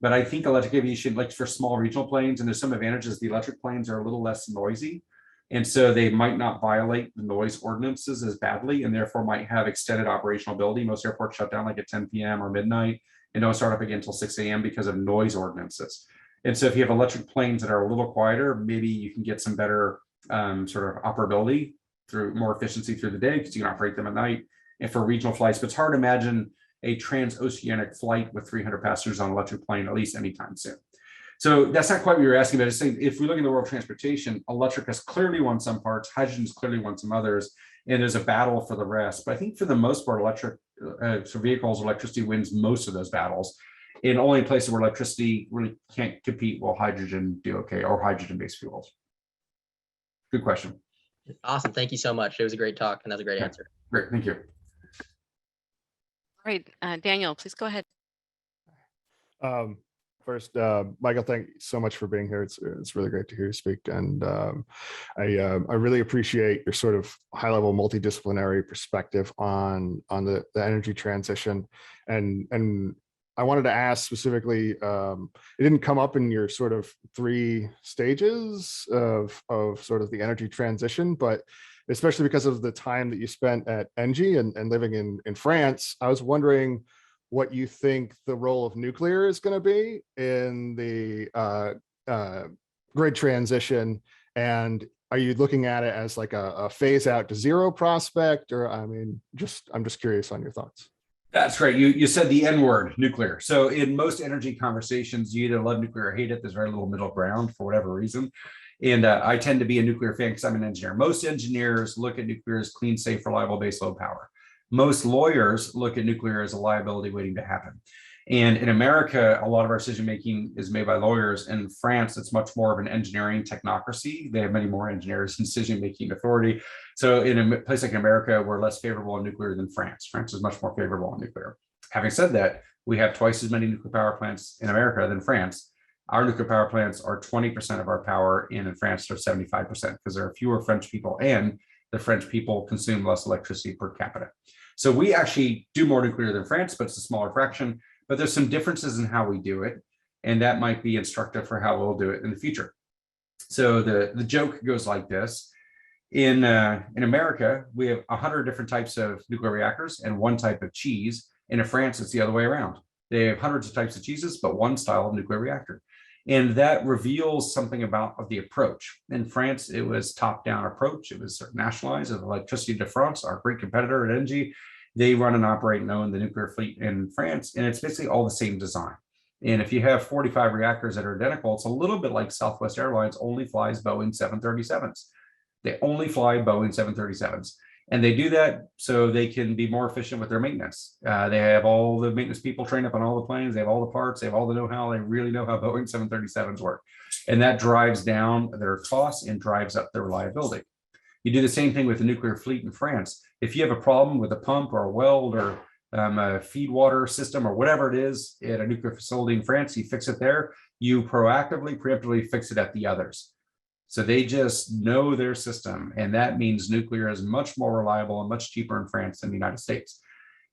but I think electric aviation, like for small regional planes, and there's some advantages. The electric planes are a little less noisy, and so they might not violate the noise ordinances as badly, and therefore might have extended operational ability. Most airports shut down like at 10 p.m. or midnight and don't start up again until 6 a.m. because of noise ordinances. And so if you have electric planes that are a little quieter, maybe you can get some better sort of operability through more efficiency through the day because you can operate them at night. And for regional flights, but it's hard to imagine a transoceanic flight with 300 passengers on an electric plane, at least anytime soon. So that's not quite what you're asking, but it's saying if we look in the world of transportation, electric has clearly won some parts, hydrogen has clearly won some others, and there's a battle for the rest. But I think for the most part, electric vehicles, electricity wins most of those battles. In only places where electricity really can't compete, will hydrogen do okay, or hydrogen-based fuels? Good question. Awesome. Thank you so much. It was a great talk, and that's a great answer. Great. Thank you. All right, Daniel, please go ahead. First, Michael, thank you so much for being here. It's really great to hear you speak, and I really appreciate your sort of high-level multidisciplinary perspective on the energy transition, and I wanted to ask specifically, it didn't come up in your sort of 3 stages of sort of the energy transition, but especially because of the time that you spent at Engie and living in France, I was wondering what you think the role of nuclear is going to be in the grid transition. And are you looking at it as like a phase out to zero prospect? Or, I mean, I'm just curious on your thoughts. That's great. You said the N word, nuclear. So in most energy conversations, you either love nuclear or hate it. There's very little middle ground for whatever reason. And I tend to be a nuclear fan because I'm an engineer. Most engineers look at nuclear as clean, safe, reliable baseload power. Most lawyers look at nuclear as a liability waiting to happen. And in America, a lot of our decision making is made by lawyers. In France, it's much more of an engineering technocracy. They have many more engineers and decision making authority. So in a place like America, we're less favorable on nuclear than France. France is much more favorable on nuclear. Having said that, we have twice as many nuclear power plants in America than France. Our nuclear power plants are 20% of our power, and in France, they're 75% because there are fewer French people, and the French people consume less electricity per capita. So we actually do more nuclear than France, but it's a smaller fraction. But there's some differences in how we do it, and that might be instructive for how we'll do it in the future. So the joke goes like this. In America, we have 100 different types of nuclear reactors and 1 type of cheese. And in France, it's the other way around. They have hundreds of types of cheeses, but 1 style of nuclear reactor. And that reveals something about the approach. In France, it was top-down approach. It was nationalized. Electricity de France, our great competitor at Engie, they run and operate and own the nuclear fleet in France, and it's basically all the same design. And if you have 45 reactors that are identical, it's a little bit like Southwest Airlines only flies Boeing 737s. They only fly Boeing 737s. And they do that so they can be more efficient with their maintenance. They have all the maintenance people trained up on all the planes. They have all the parts. They have all the know-how. They really know how Boeing 737s work. And that drives down their costs and drives up their reliability. You do the same thing with the nuclear fleet in France. If you have a problem with a pump or a weld or a feed water system or whatever it is at a nuclear facility in France, you fix it there. You proactively, preemptively fix it at the others. So they just know their system. And that means nuclear is much more reliable and much cheaper in France than the United States.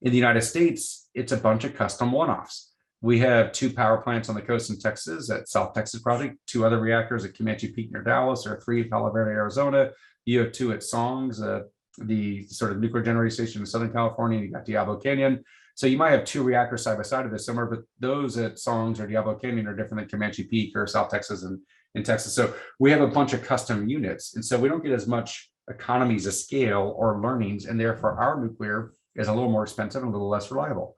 In the United States, it's a bunch of custom one-offs. We have 2 power plants on the coast in Texas at South Texas Project, 2 other reactors at Comanche Peak near Dallas, or 3 at Palo Verde, Arizona. You have 2 at Songs, the sort of nuclear generating station in Southern California. You got Diablo Canyon. So you might have 2 reactors side by side of this somewhere, but those at Songs or Diablo Canyon are different than Comanche Peak or South Texas and in Texas. So we have a bunch of custom units. And so we don't get as much economies of scale or learnings. And therefore our nuclear is a little more expensive and a little less reliable.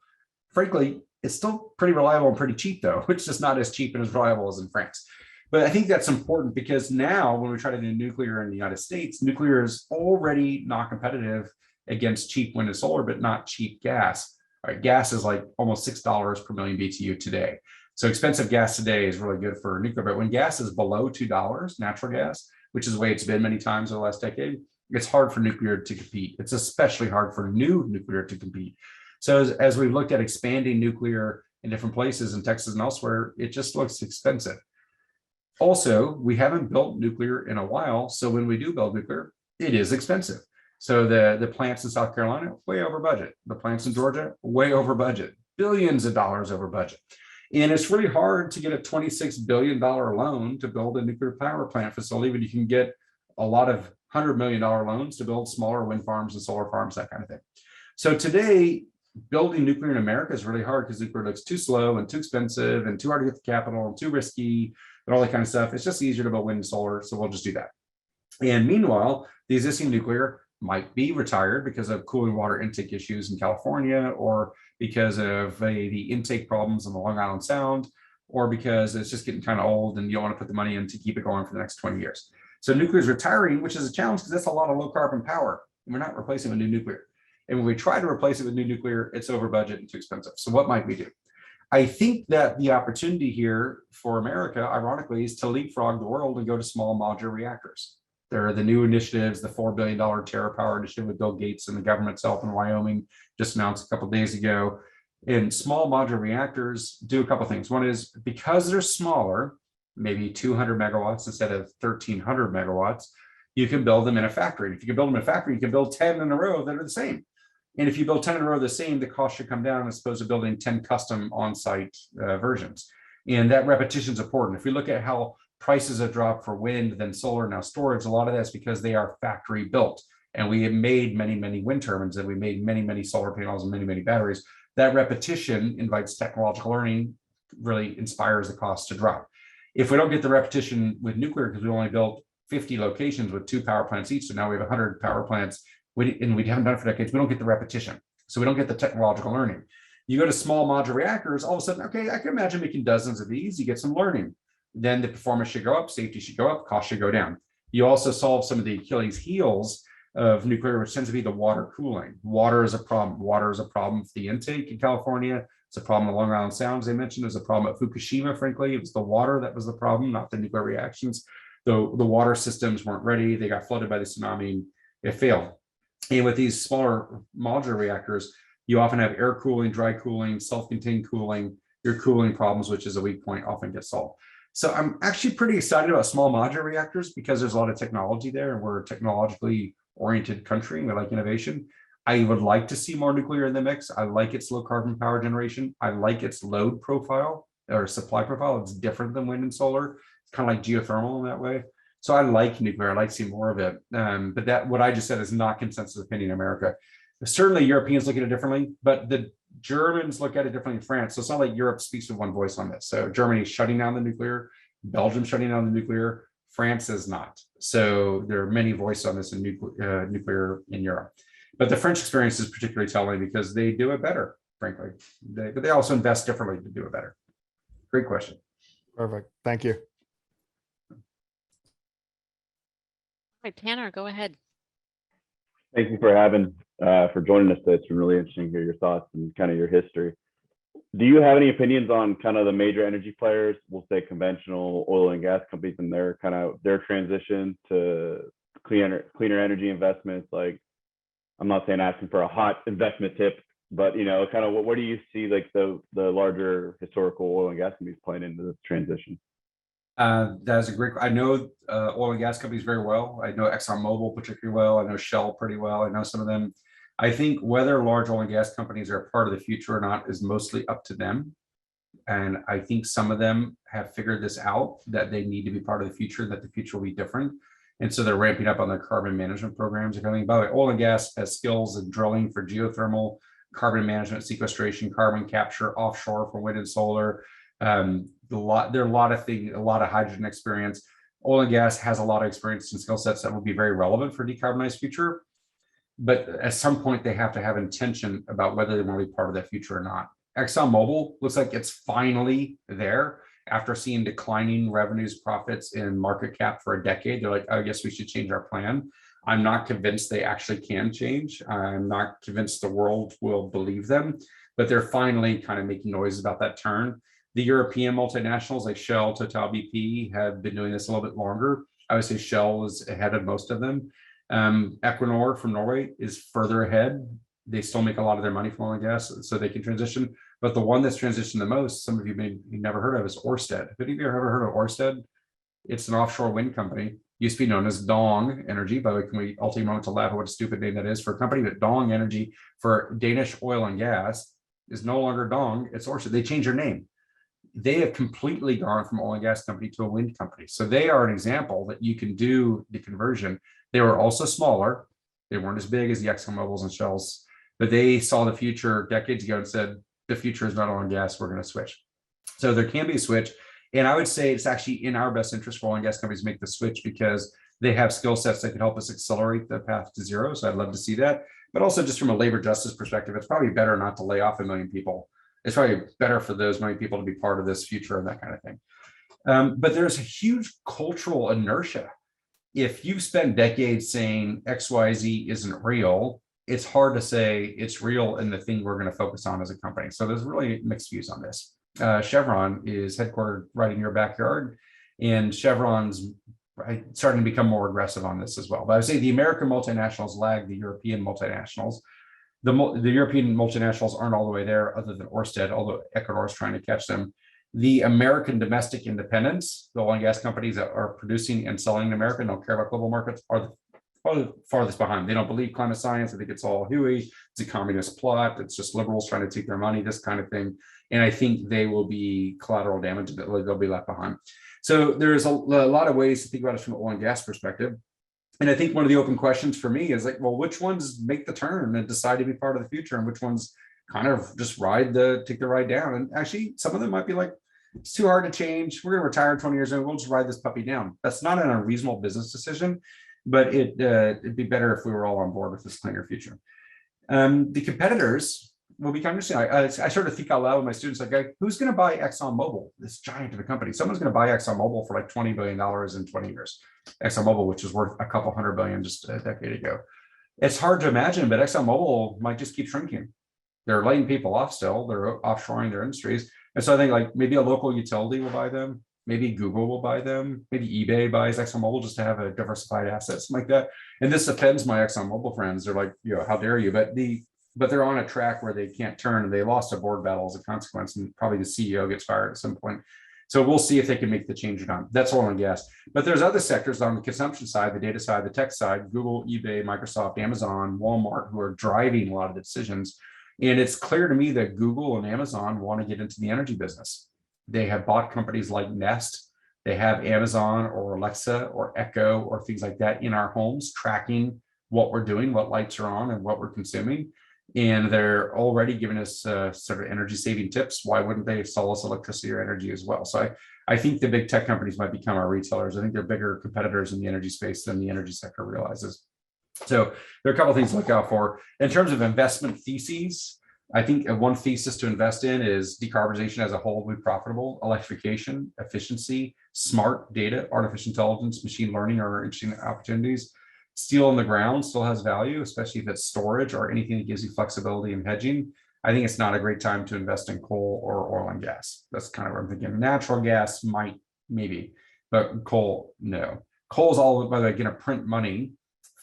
Frankly, it's still pretty reliable and pretty cheap though, which is not as cheap and as reliable as in France. But I think that's important because now when we try to do nuclear in the United States, nuclear is already not competitive against cheap wind and solar, but not cheap gas. All right, gas is like almost $6 per million BTU today. So expensive gas today is really good for nuclear. But when gas is below $2, natural gas, which is the way it's been many times over the last decade, it's hard for nuclear to compete. It's especially hard for new nuclear to compete. So as we've looked at expanding nuclear in different places in Texas and elsewhere, it just looks expensive. Also, we haven't built nuclear in a while. So when we do build nuclear, it is expensive. So the plants in South Carolina, way over budget. The plants in Georgia, way over budget, billions of dollars over budget. And it's really hard to get a $26 billion loan to build a nuclear power plant facility, but you can get a lot of $100 million loans to build smaller wind farms and solar farms, that kind of thing. So today, building nuclear in America is really hard because nuclear looks too slow and too expensive and too hard to get the capital and too risky and all that kind of stuff. It's just easier to build wind and solar, so we'll just do that. And meanwhile, the existing nuclear might be retired because of cooling water intake issues in California, or because of the intake problems on the Long Island Sound, or because it's just getting kind of old and you don't want to put the money in to keep it going for the next 20 years. So nuclear is retiring, which is a challenge because that's a lot of low carbon power. And we're not replacing with new nuclear. And when we try to replace it with new nuclear, it's over budget and too expensive. So what might we do? I think that the opportunity here for America, ironically, is to leapfrog the world and go to small modular reactors. There are the new initiatives, the $4 billion TerraPower initiative with Bill Gates and the government itself in Wyoming just announced a couple of days ago. And small modular reactors do a couple of things. One is because they're smaller, maybe 200 megawatts instead of 1,300 megawatts, you can build them in a factory. If you can build them in a factory, you can build 10 in a row that are the same. And if you build 10 in a row the same, the cost should come down as opposed to building 10 custom on-site versions. And that repetition is important. If we look at how prices have dropped for wind, then solar, now storage, a lot of that's because they are factory built. And we have made many, many wind turbines, and we made many, many solar panels and many, many batteries. That repetition invites technological learning, really inspires the cost to drop. If we don't get the repetition with nuclear, because we only built 50 locations with 2 power plants each, so now we have 100 power plants, and we haven't done it for decades, we don't get the repetition. So we don't get the technological learning. You go to small modular reactors, all of a sudden, okay, I can imagine making dozens of these, you get some learning. Then the performance should go up, safety should go up, cost should go down. You also solve some of the Achilles heels of nuclear, which tends to be the water cooling. Water is a problem. Water is a problem for the intake in California. It's a problem at Long Island Sound, as I mentioned. There's a problem at Fukushima, frankly. It was the water that was the problem, not the nuclear reactions. The water systems weren't ready. They got flooded by the tsunami, and it failed. And with these smaller modular reactors, you often have air cooling, dry cooling, self-contained cooling. Your cooling problems, which is a weak point, often get solved. So I'm actually pretty excited about small modular reactors because there's a lot of technology there, and we're a technologically oriented country, and we like innovation. I would like to see more nuclear in the mix. I like its low carbon power generation. I like its load profile or supply profile. It's different than wind and solar. It's kind of like geothermal in that way. So I like nuclear. I like to see more of it. But that, what I just said, is not consensus opinion in America. Certainly Europeans look at it differently, but the Germans look at it differently in France. So it's not like Europe speaks with one voice on this. So Germany is shutting down the nuclear, Belgium shutting down the nuclear, France is not. So there are many voices on this in nuclear in Europe. But the French experience is particularly telling because they do it better, frankly. But they also invest differently to do it better. Great question. Perfect. Thank you. All right, Tanner, go ahead. Thank you for joining us today. It's been really interesting to hear your thoughts and kind of your history. Do you have any opinions on kind of the major energy players, we'll say conventional oil and gas companies, and their transition to cleaner energy investments? Like, I'm not saying asking for a hot investment tip, but kind of what do you see like the larger historical oil and gas companies playing into this transition? That's a great. I know oil and gas companies very well. I know ExxonMobil particularly well. I know Shell pretty well. I know some of them. I think whether large oil and gas companies are part of the future or not is mostly up to them. And I think some of them have figured this out, that they need to be part of the future, that the future will be different. And so they're ramping up on their carbon management programs. By the way, oil and gas has skills in drilling for geothermal, carbon management, sequestration, carbon capture, offshore for wind and solar. There are a lot of things, a lot of hydrogen experience. Oil and gas has a lot of experience and skill sets that will be very relevant for decarbonized future. But at some point, they have to have intention about whether they want to be part of that future or not. ExxonMobil looks like it's finally there after seeing declining revenues, profits, and market cap for a decade. They're like, I guess we should change our plan. I'm not convinced they actually can change. I'm not convinced the world will believe them, but they're finally kind of making noise about that turn. The European multinationals like Shell, Total, BP have been doing this a little bit longer. I would say Shell is ahead of most of them. Equinor from Norway is further ahead. They still make a lot of their money from oil and gas, so they can transition. But the one that's transitioned the most, some of you may never heard of, is Ørsted. Have any of you ever heard of Ørsted? It's an offshore wind company. Used to be known as Dong Energy. By the way, can we all take a moment to laugh at what a stupid name that is for a company? That Dong Energy for Danish oil and gas is no longer Dong, it's Ørsted. They changed their name. They have completely gone from oil and gas company to a wind company. So they are an example that you can do the conversion. They were also smaller. They weren't as big as the ExxonMobils and Shells, but they saw the future decades ago and said, the future is not oil and gas, we're going to switch. So there can be a switch. And I would say it's actually in our best interest for oil and gas companies to make the switch because they have skill sets that can help us accelerate the path to zero. So I'd love to see that. But also just from a labor justice perspective, it's probably better not to lay off 1 million people. It's probably better for those many people to be part of this future and that kind of thing. But there's a huge cultural inertia. If you spend decades saying XYZ isn't real, it's hard to say it's real in the thing we're going to focus on as a company. So there's really mixed views on this. Chevron is headquartered right in your backyard, and Chevron's starting to become more aggressive on this as well. But I would say the American multinationals lag the European multinationals. The European multinationals aren't all the way there other than Ørsted, although Equinor is trying to catch them. The American domestic independents, the oil and gas companies that are producing and selling in America, don't care about global markets, are probably the farthest behind. They don't believe climate science. I think it's all hooey. It's a communist plot. It's just liberals trying to take their money, this kind of thing. And I think they will be collateral damage. They'll be left behind. So there's a lot of ways to think about it from an oil and gas perspective. And I think one of the open questions for me is like, well, which ones make the turn and decide to be part of the future, and which ones kind of just take the ride down? And actually, some of them might be like, it's too hard to change. We're going to retire 20 years and we'll just ride this puppy down. That's not an unreasonable business decision, but it'd be better if we were all on board with this cleaner future. The competitors will be kind of interesting. I sort of think out loud with my students, like, who's going to buy ExxonMobil, this giant of a company? Someone's going to buy ExxonMobil for like $20 billion in 20 years. ExxonMobil, which was worth a couple $100 billion just a decade ago. It's hard to imagine, but ExxonMobil might just keep shrinking. They're laying people off still. They're offshoring their industries. And so I think like maybe a local utility will buy them. Maybe Google will buy them. Maybe eBay buys ExxonMobil just to have a diversified asset, something like that. And this offends my ExxonMobil friends. They're like, how dare you? But they're on a track where they can't turn, and they lost a board battle as a consequence. And probably the CEO gets fired at some point. So we'll see if they can make the change or not. That's oil and gas. But there's other sectors on the consumption side, the data side, the tech side, Google, eBay, Microsoft, Amazon, Walmart, who are driving a lot of the decisions. And it's clear to me that Google and Amazon want to get into the energy business. They have bought companies like Nest. They have Amazon or Alexa or Echo or things like that in our homes, tracking what we're doing, what lights are on, and what we're consuming. And they're already giving us sort of energy saving tips. Why wouldn't they sell us electricity or energy as well? So I think the big tech companies might become our retailers. I think they're bigger competitors in the energy space than the energy sector realizes. So there are a couple of things to look out for. In terms of investment theses, I think one thesis to invest in is decarbonization as a whole will be profitable. Electrification, efficiency, smart data, artificial intelligence, machine learning are interesting opportunities. Steel in the ground still has value, especially if it's storage or anything that gives you flexibility and hedging. I think it's not a great time to invest in coal or oil and gas. That's kind of what I'm thinking. Natural gas might, maybe, but coal, no. Coal is all, by the way, going to print money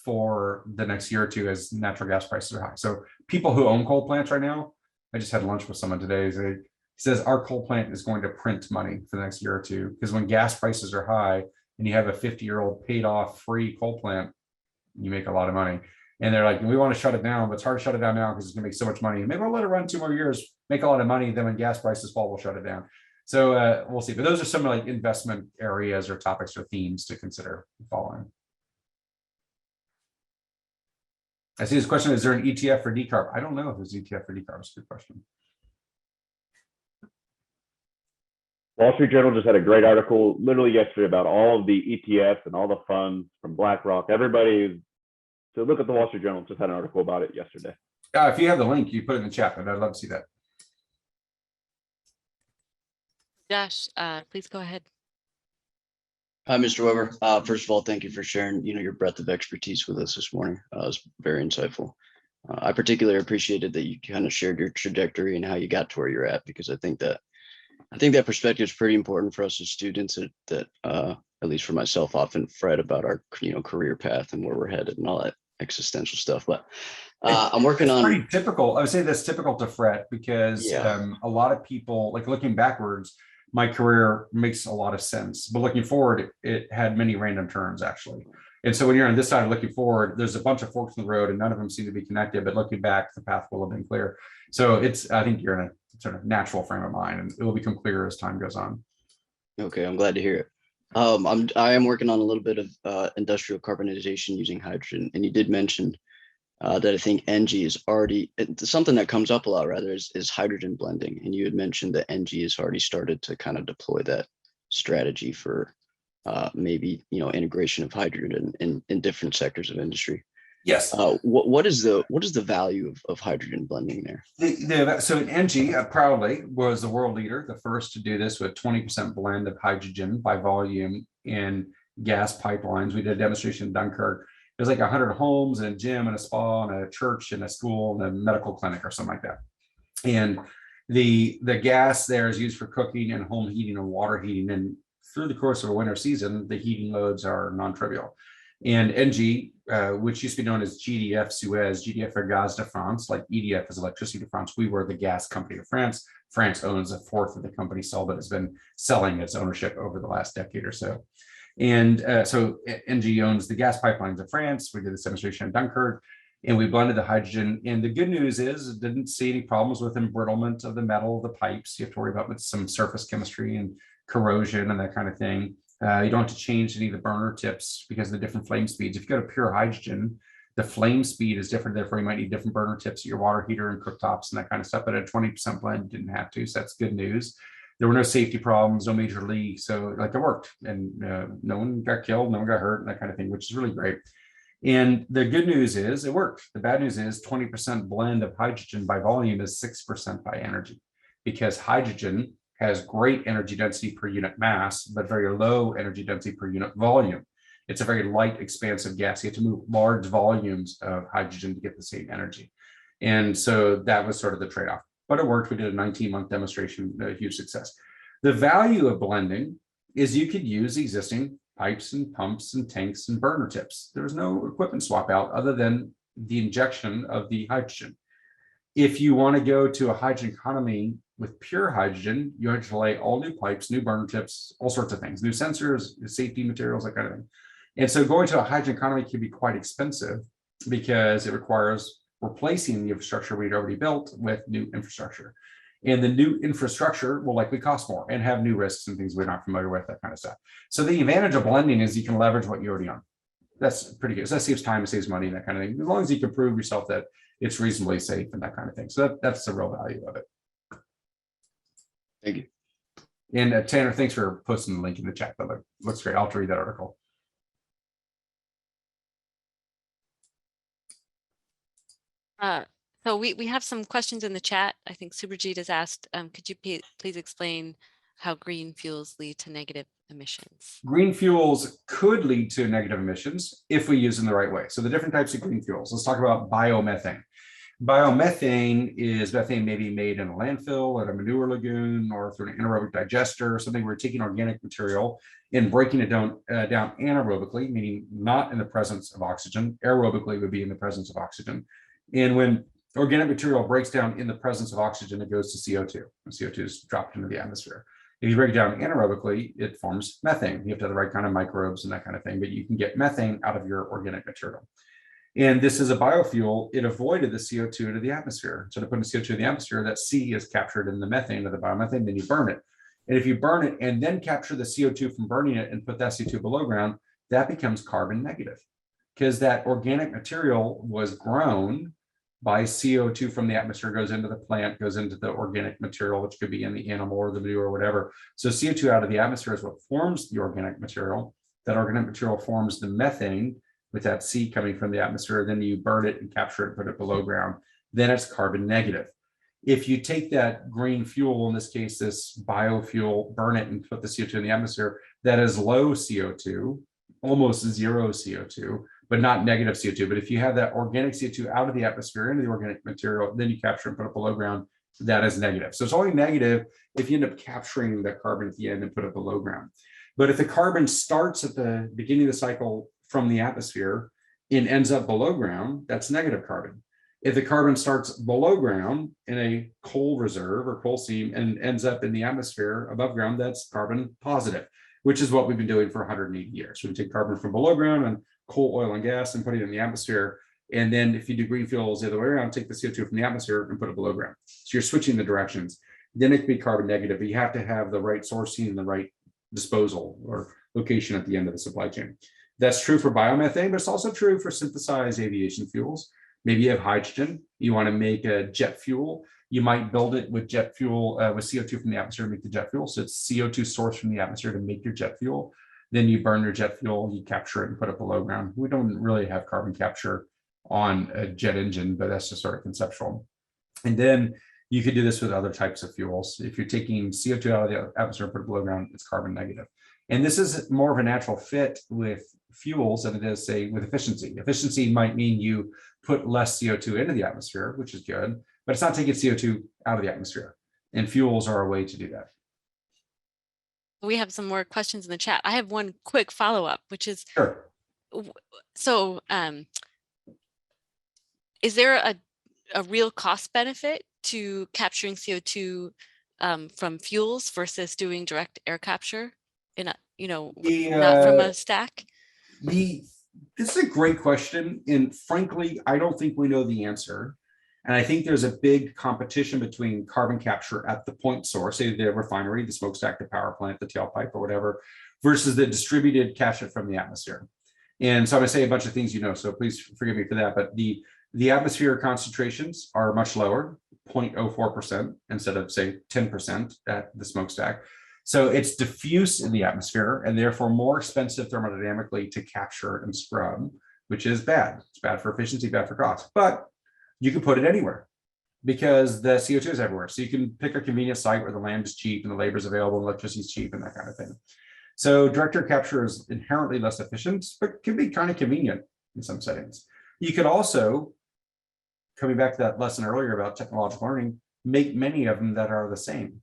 for the next year or two as natural gas prices are high. So people who own coal plants right now, I just had lunch with someone today. He says our coal plant is going to print money for the next year or two, because when gas prices are high and you have a 50-year-old paid off free coal plant, you make a lot of money. And they're like, we want to shut it down, but it's hard to shut it down now because it's going to make so much money. Maybe we'll let it run 2 more years, make a lot of money. Then when gas prices fall, we'll shut it down. So we'll see. But those are some like investment areas or topics or themes to consider following. I see this question. Is there an ETF for decarb? I don't know if there's ETF for decarb. It's a good question. Wall Street Journal just had a great article literally yesterday about all of the ETFs and all the funds from BlackRock. Everybody, so look at the Wall Street Journal, just had an article about it yesterday. If you have the link, you put it in the chat, but I'd love to see that. Josh, please go ahead. Hi, Mr. Weber. First of all, thank you for sharing, your breadth of expertise with us this morning. It was very insightful. I particularly appreciated that you kind of shared your trajectory and how you got to where you're at, because I think that perspective is pretty important for us as students that at least for myself, often fret about our, career path and where we're headed and all that existential stuff. But I'm working on. Pretty typical. I would say that's typical to fret because a lot of people, like looking backwards, my career makes a lot of sense, but looking forward, it had many random turns actually. And so when you're on this side looking forward, there's a bunch of forks in the road and none of them seem to be connected, but looking back, the path will have been clear. So I think you're in a sort of natural frame of mind and it will become clearer as time goes on. Okay, I'm glad to hear it. I am working on a little bit of industrial carbonization using hydrogen, and you did mention that I think NG is already something that comes up a lot. Rather is hydrogen blending, and you had mentioned that NG has already started to kind of deploy that strategy for maybe integration of hydrogen in different sectors of industry. Yes. What is the value of hydrogen blending there? So NG proudly was the world leader, the first to do this with 20% blend of hydrogen by volume in gas pipelines. We did a demonstration in Dunkirk. There's like 100 homes and a gym and a spa and a church and a school and a medical clinic or something like that. And the gas there is used for cooking and home heating and water heating. And through the course of a winter season, the heating loads are non-trivial. And NG, which used to be known as GDF Suez, GDF for Gaz de France, like EDF is Electricity de France. We were the gas company of France. France owns a fourth of the company, but has been selling its ownership over the last decade or so. And so ENGIE owns the gas pipelines of France. We did this demonstration in Dunkirk, and we blended the hydrogen. And the good news is it didn't see any problems with embrittlement of the metal of the pipes. You have to worry about some surface chemistry and corrosion and that kind of thing. You don't have to change any of the burner tips because of the different flame speeds. If you go to pure hydrogen, the flame speed is different. Therefore, you might need different burner tips at your water heater and cooktops and that kind of stuff. But at a 20% blend, you didn't have to. So that's good news. There were no safety problems, no major leaks. So like it worked, and no one got killed, no one got hurt, and that kind of thing, which is really great. And the good news is it worked. The bad news is 20% blend of hydrogen by volume is 6% by energy, because hydrogen has great energy density per unit mass, but very low energy density per unit volume. It's a very light, expansive gas. You have to move large volumes of hydrogen to get the same energy. And so that was sort of the trade-off. But it worked. We did a 19-month demonstration, a huge success. The value of blending is you could use existing pipes and pumps and tanks and burner tips. There's no equipment swap out other than the injection of the hydrogen. If you want to go to a hydrogen economy with pure hydrogen, you have to lay all new pipes, new burner tips, all sorts of things, new sensors, safety materials, that kind of thing. And so going to a hydrogen economy can be quite expensive because it requires replacing the infrastructure we'd already built with new infrastructure. And the new infrastructure will likely cost more and have new risks and things we're not familiar with, that kind of stuff. So the advantage of blending is you can leverage what you already own. That's pretty good. So that saves time, it saves money, and that kind of thing, as long as you can prove yourself that it's reasonably safe and that kind of thing. So that's the real value of it. Thank you. And Tanner, thanks for posting the link in the chat. That looks great. I'll read that article. So we have some questions in the chat. I think Subhajit has asked, could you please explain how green fuels lead to negative emissions? Green fuels could lead to negative emissions if we use them the right way. So the different types of green fuels. Let's talk about biomethane. Biomethane is methane maybe made in a landfill, at a manure lagoon, or through an anaerobic digester, or something. We're taking organic material and breaking it down anaerobically, meaning not in the presence of oxygen. Aerobically would be in the presence of oxygen. And when organic material breaks down in the presence of oxygen, it goes to CO2. And CO2 is dropped into the atmosphere. If you break it down anaerobically, it forms methane. You have to have the right kind of microbes and that kind of thing, but you can get methane out of your organic material. And this is a biofuel. It avoided the CO2 into the atmosphere. So to put the CO2 in the atmosphere, that C is captured in the methane of the biomethane, then you burn it. And if you burn it and then capture the CO2 from burning it and put that CO2 below ground, that becomes carbon negative, because that organic material was grown by CO2 from the atmosphere, goes into the plant, goes into the organic material, which could be in the animal or the manure or whatever. So CO2 out of the atmosphere is what forms the organic material. That organic material forms the methane with that C coming from the atmosphere. Then you burn it and capture it, put it below ground. Then it's carbon negative. If you take that green fuel, in this case, this biofuel, burn it and put the CO2 in the atmosphere, that is low CO2, almost zero CO2, but not negative CO2. But if you have that organic CO2 out of the atmosphere into the organic material, then you capture and put it below ground, that is negative. So it's only negative if you end up capturing that carbon at the end and put it below ground. But if the carbon starts at the beginning of the cycle from the atmosphere and ends up below ground, that's negative carbon. If the carbon starts below ground in a coal reserve or coal seam and ends up in the atmosphere above ground, that's carbon positive, which is what we've been doing for 180 years. We take carbon from below ground and coal, oil, and gas and put it in the atmosphere. And then if you do green fuels the other way around, take the CO2 from the atmosphere and put it below ground. So you're switching the directions. Then it can be carbon negative, but you have to have the right sourcing and the right disposal or location at the end of the supply chain. That's true for biomethane, but it's also true for synthesized aviation fuels. Maybe you have hydrogen, you want to make a jet fuel. You might build it with jet fuel, with CO2 from the atmosphere to make the jet fuel. So it's CO2 sourced from the atmosphere to make your jet fuel. Then you burn your jet fuel, you capture it and put it below ground. We don't really have carbon capture on a jet engine, but that's just sort of conceptual. And then you could do this with other types of fuels. If you're taking CO2 out of the atmosphere and put it below ground, it's carbon negative. And this is more of a natural fit with fuels than it is, say, with efficiency. Efficiency might mean you put less CO2 into the atmosphere, which is good, but it's not taking CO2 out of the atmosphere. And fuels are a way to do that. We have some more questions in the chat. I have one quick follow-up, which is, Sure. So is there a real cost benefit to capturing CO2 from fuels versus doing direct air capture you know, The, not from a stack? This is a great question. And frankly, I don't think we know the answer. And I think there's a big competition between carbon capture at the point source, say the refinery, the smokestack, the power plant, the tailpipe or whatever, versus the distributed capture from the atmosphere. And so I'm going to say a bunch of things, you know, so please forgive me for that. But the atmospheric concentrations are much lower, 0.04% instead of say 10% at the smokestack. So it's diffuse in the atmosphere and therefore more expensive thermodynamically to capture and scrub, which is bad. It's bad for efficiency, bad for cost, but you can put it anywhere because the CO2 is everywhere. So you can pick a convenient site where the land is cheap and the labor is available, and electricity is cheap and that kind of thing. So direct air capture is inherently less efficient, but can be kind of convenient in some settings. You could also, coming back to that lesson earlier about technological learning, make many of them that are the same.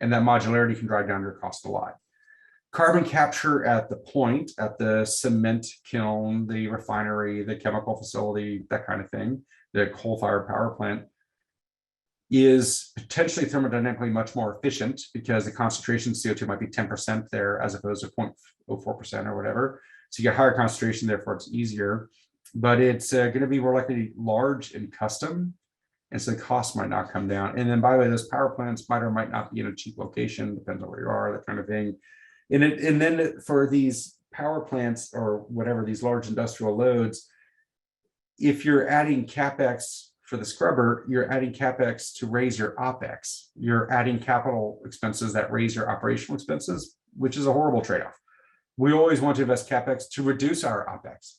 And that modularity can drive down your cost a lot. Carbon capture at the point, at the cement kiln, the refinery, the chemical facility, that kind of thing, the coal-fired power plant, is potentially thermodynamically much more efficient because the concentration of CO2 might be 10% there as opposed to 0.04% or whatever. So you get higher concentration, therefore it's easier, but it's going to be more likely large and custom. And so the cost might not come down. And then by the way, those power plants might or might not be in a cheap location, depends on where you are, that kind of thing. And then for these power plants or whatever, these large industrial loads, if you're adding CapEx for the scrubber, you're adding CapEx to raise your OpEx. You're adding capital expenses that raise your operational expenses, which is a horrible trade-off. We always want to invest CapEx to reduce our OpEx.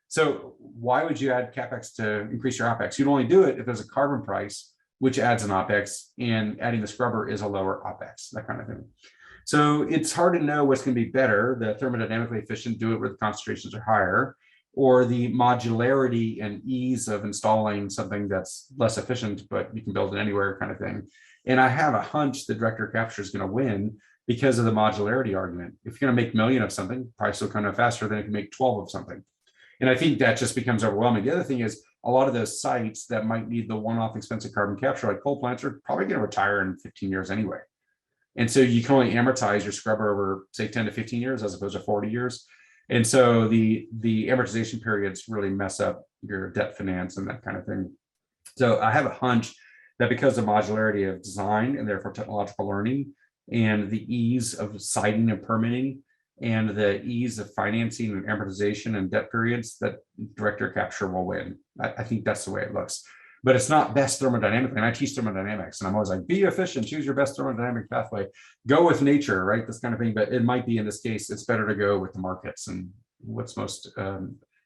So why would you add CapEx to increase your OpEx? You'd only do it if there's a carbon price, which adds an OpEx, and adding the scrubber is a lower OpEx, that kind of thing. So it's hard to know what's going to be better, the thermodynamically efficient, do it where the concentrations are higher, or the modularity and ease of installing something that's less efficient, but you can build it anywhere kind of thing. And I have a hunch the direct air capture is going to win because of the modularity argument. If you're going to make 1 million of something, price will come out faster than if you make 12 of something. And I think that just becomes overwhelming. The other thing is a lot of those sites that might need the one-off expensive carbon capture, like coal plants, are probably going to retire in 15 years anyway. And so you can only amortize your scrubber over, say, 10 to 15 years as opposed to 40 years. And so the amortization periods really mess up your debt finance and that kind of thing. So I have a hunch that because of modularity of design and therefore technological learning and the ease of siting and permitting and the ease of financing and amortization and debt periods, that direct air capture will win. I think that's the way it looks. But it's not best thermodynamically. And I teach thermodynamics and I'm always like, be efficient, choose your best thermodynamic pathway, go with nature, right? This kind of thing. But it might be in this case, it's better to go with the markets and what's most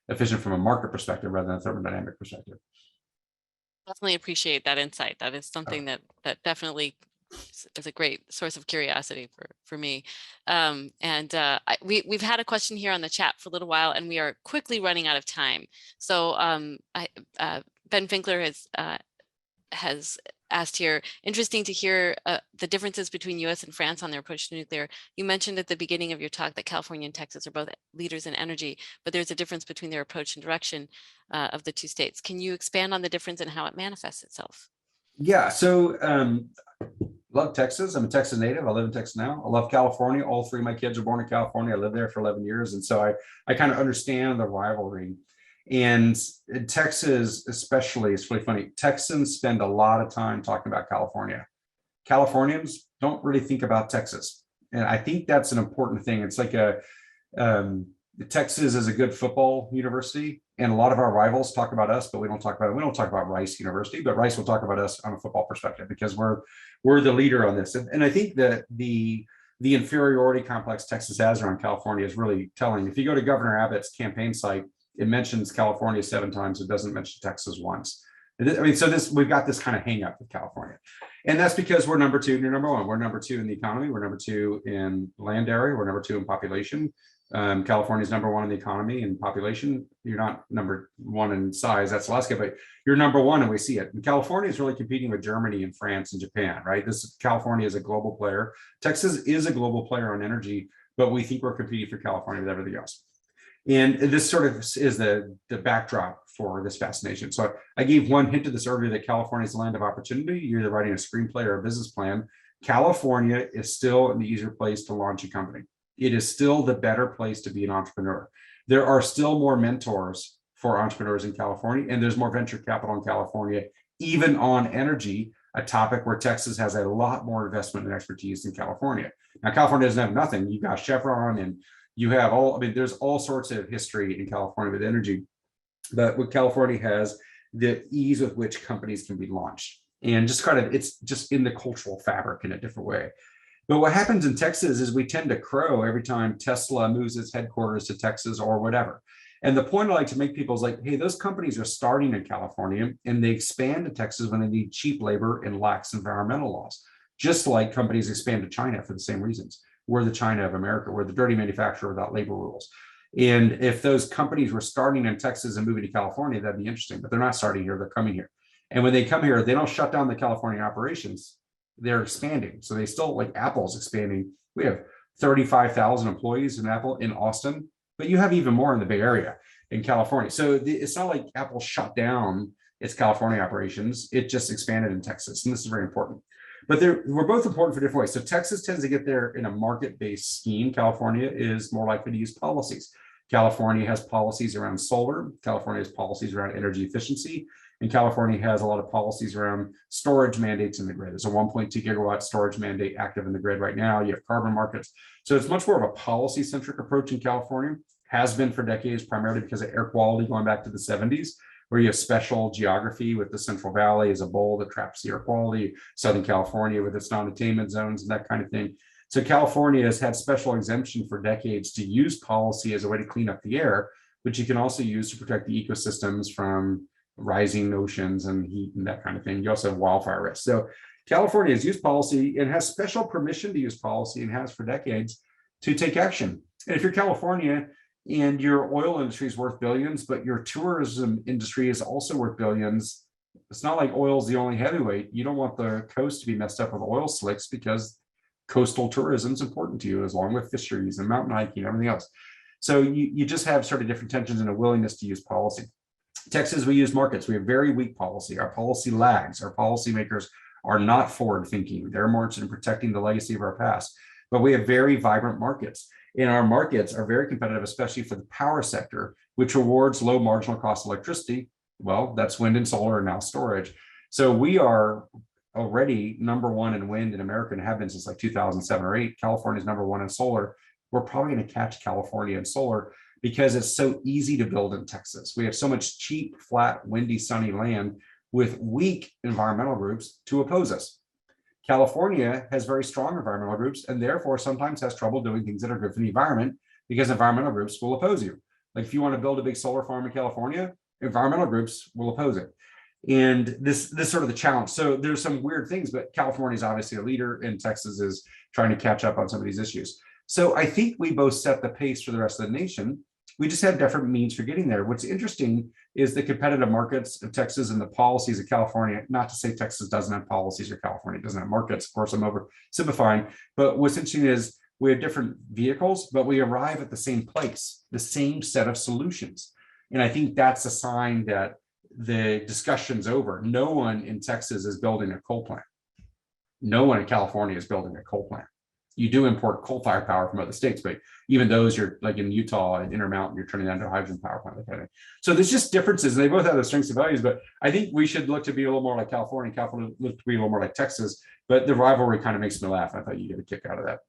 efficient from a market perspective rather than a thermodynamic perspective. Definitely appreciate that insight. That is something that definitely is a great source of curiosity for me. We've had a question here on the chat for a little while and we are quickly running out of time. So Ben Finkler has asked here, interesting to hear the differences between US and France on their approach to nuclear. You mentioned at the beginning of your talk that California and Texas are both leaders in energy, but there's a difference between their approach and direction of the two states. Can you expand on the difference and how it manifests itself? Yeah, so love Texas. I'm a Texas native. I live in Texas now. I love California. All three of my kids are born in California. I lived there for 11 years. And so I kind of understand the rivalry. And in Texas, especially, it's really funny. Texans spend a lot of time talking about California. Californians don't really think about Texas. And I think that's an important thing. It's like Texas is a good football university. And a lot of our rivals talk about us, but we don't talk about Rice University, but Rice will talk about us on a football perspective because we're the leader on this. And I think that the inferiority complex Texas has around California is really telling. If you go to Governor Abbott's campaign site, it mentions California 7 times. It doesn't mention Texas once. I mean, so we've got this kind of hang up with California. And that's because we're number 2 and you're number 1. We're number 2 in the economy. We're number 2 in land area. We're number 2 in population. California is number 1 in the economy and population. You're not number 1 in size. That's Alaska, but you're number 1 and we see it. And California is really competing with Germany and France and Japan, right? California is a global player. Texas is a global player on energy, but we think we're competing for California with everything else. And this sort of is the backdrop for this fascination. So I gave one hint of this earlier that California is the land of opportunity. You're either writing a screenplay or a business plan. California is still an easier place to launch a company. it is still the better place to be an entrepreneur. There are still more mentors for entrepreneurs in California, and there's more venture capital in California, even on energy, a topic where Texas has a lot more investment and expertise than California. Now, California doesn't have nothing. You got Chevron, and you have there's all sorts of history in California with energy, but what California has, the ease with which companies can be launched, and just kind of, it's just in the cultural fabric in a different way. But what happens in Texas is we tend to crow every time Tesla moves its headquarters to Texas or whatever. And the point I like to make people is like, hey, those companies are starting in California and they expand to Texas when they need cheap labor and lax environmental laws, just like companies expand to China for the same reasons. We're the China of America. We're the dirty manufacturer without labor rules. And if those companies were starting in Texas and moving to California, that'd be interesting, but they're not starting here, they're coming here. And when they come here, they don't shut down the California operations, they're expanding. So they still, like Apple's expanding. We have 35,000 employees in Apple in Austin, but you have even more in the Bay Area in California. So it's not like Apple shut down its California operations, it just expanded in Texas. And this is very important. But we're both important for different ways. So Texas tends to get there in a market-based scheme. California is more likely to use policies. California has policies around solar. California has policies around energy efficiency. And California has a lot of policies around storage mandates in the grid. There's a 1.2 gigawatt storage mandate active in the grid right now. You have carbon markets. So it's much more of a policy-centric approach in California, has been for decades, primarily because of air quality going back to the 70s, where you have special geography with the Central Valley as a bowl that traps the air quality, Southern California with its non-attainment zones and that kind of thing. So California has had special exemption for decades to use policy as a way to clean up the air, which you can also use to protect the ecosystems from rising oceans and heat and that kind of thing. You also have wildfire risk. So California has used policy and has special permission to use policy and has for decades to take action. And if you're California and your oil industry is worth billions, but your tourism industry is also worth billions, it's not like oil's the only heavyweight. You don't want the coast to be messed up with oil slicks because coastal tourism is important to you, as long with fisheries and mountain hiking and everything else. So you just have sort of different tensions and a willingness to use policy. Texas, we use markets. We have very weak policy. Our policy lags. Our policymakers are not forward thinking. They're more interested in protecting the legacy of our past. But we have very vibrant markets. And our markets are very competitive, especially for the power sector, which rewards low marginal cost electricity. Well, that's wind and solar and now storage. So we are already number one in wind in America and have been since like 2007 or 8. California's number one in solar. We're probably going to catch California in solar because it's so easy to build in Texas. We have so much cheap, flat, windy, sunny land with weak environmental groups to oppose us. California has very strong environmental groups and therefore sometimes has trouble doing things that are good for the environment because environmental groups will oppose you. Like if you want to build a big solar farm in California, environmental groups will oppose it. And this sort of the challenge. So there's some weird things, but California is obviously a leader and Texas is trying to catch up on some of these issues. So I think we both set the pace for the rest of the nation. We just have different means for getting there. What's interesting is the competitive markets of Texas and the policies of California. Not to say Texas doesn't have policies or California doesn't have markets. Of course, I'm oversimplifying. But what's interesting is we have different vehicles, but we arrive at the same place, the same set of solutions. And I think that's a sign that the discussion's over. No one in Texas is building a coal plant. No one in California is building a coal plant. You do import coal-fired power from other states, but even those, you're like in Utah and Intermountain, you're turning that into a hydrogen power plant. Kind of. So there's just differences, and they both have their strengths and values. But I think we should look to be a little more like California. California look to be a little more like Texas. But the rivalry kind of makes me laugh. I thought you get a kick out of that.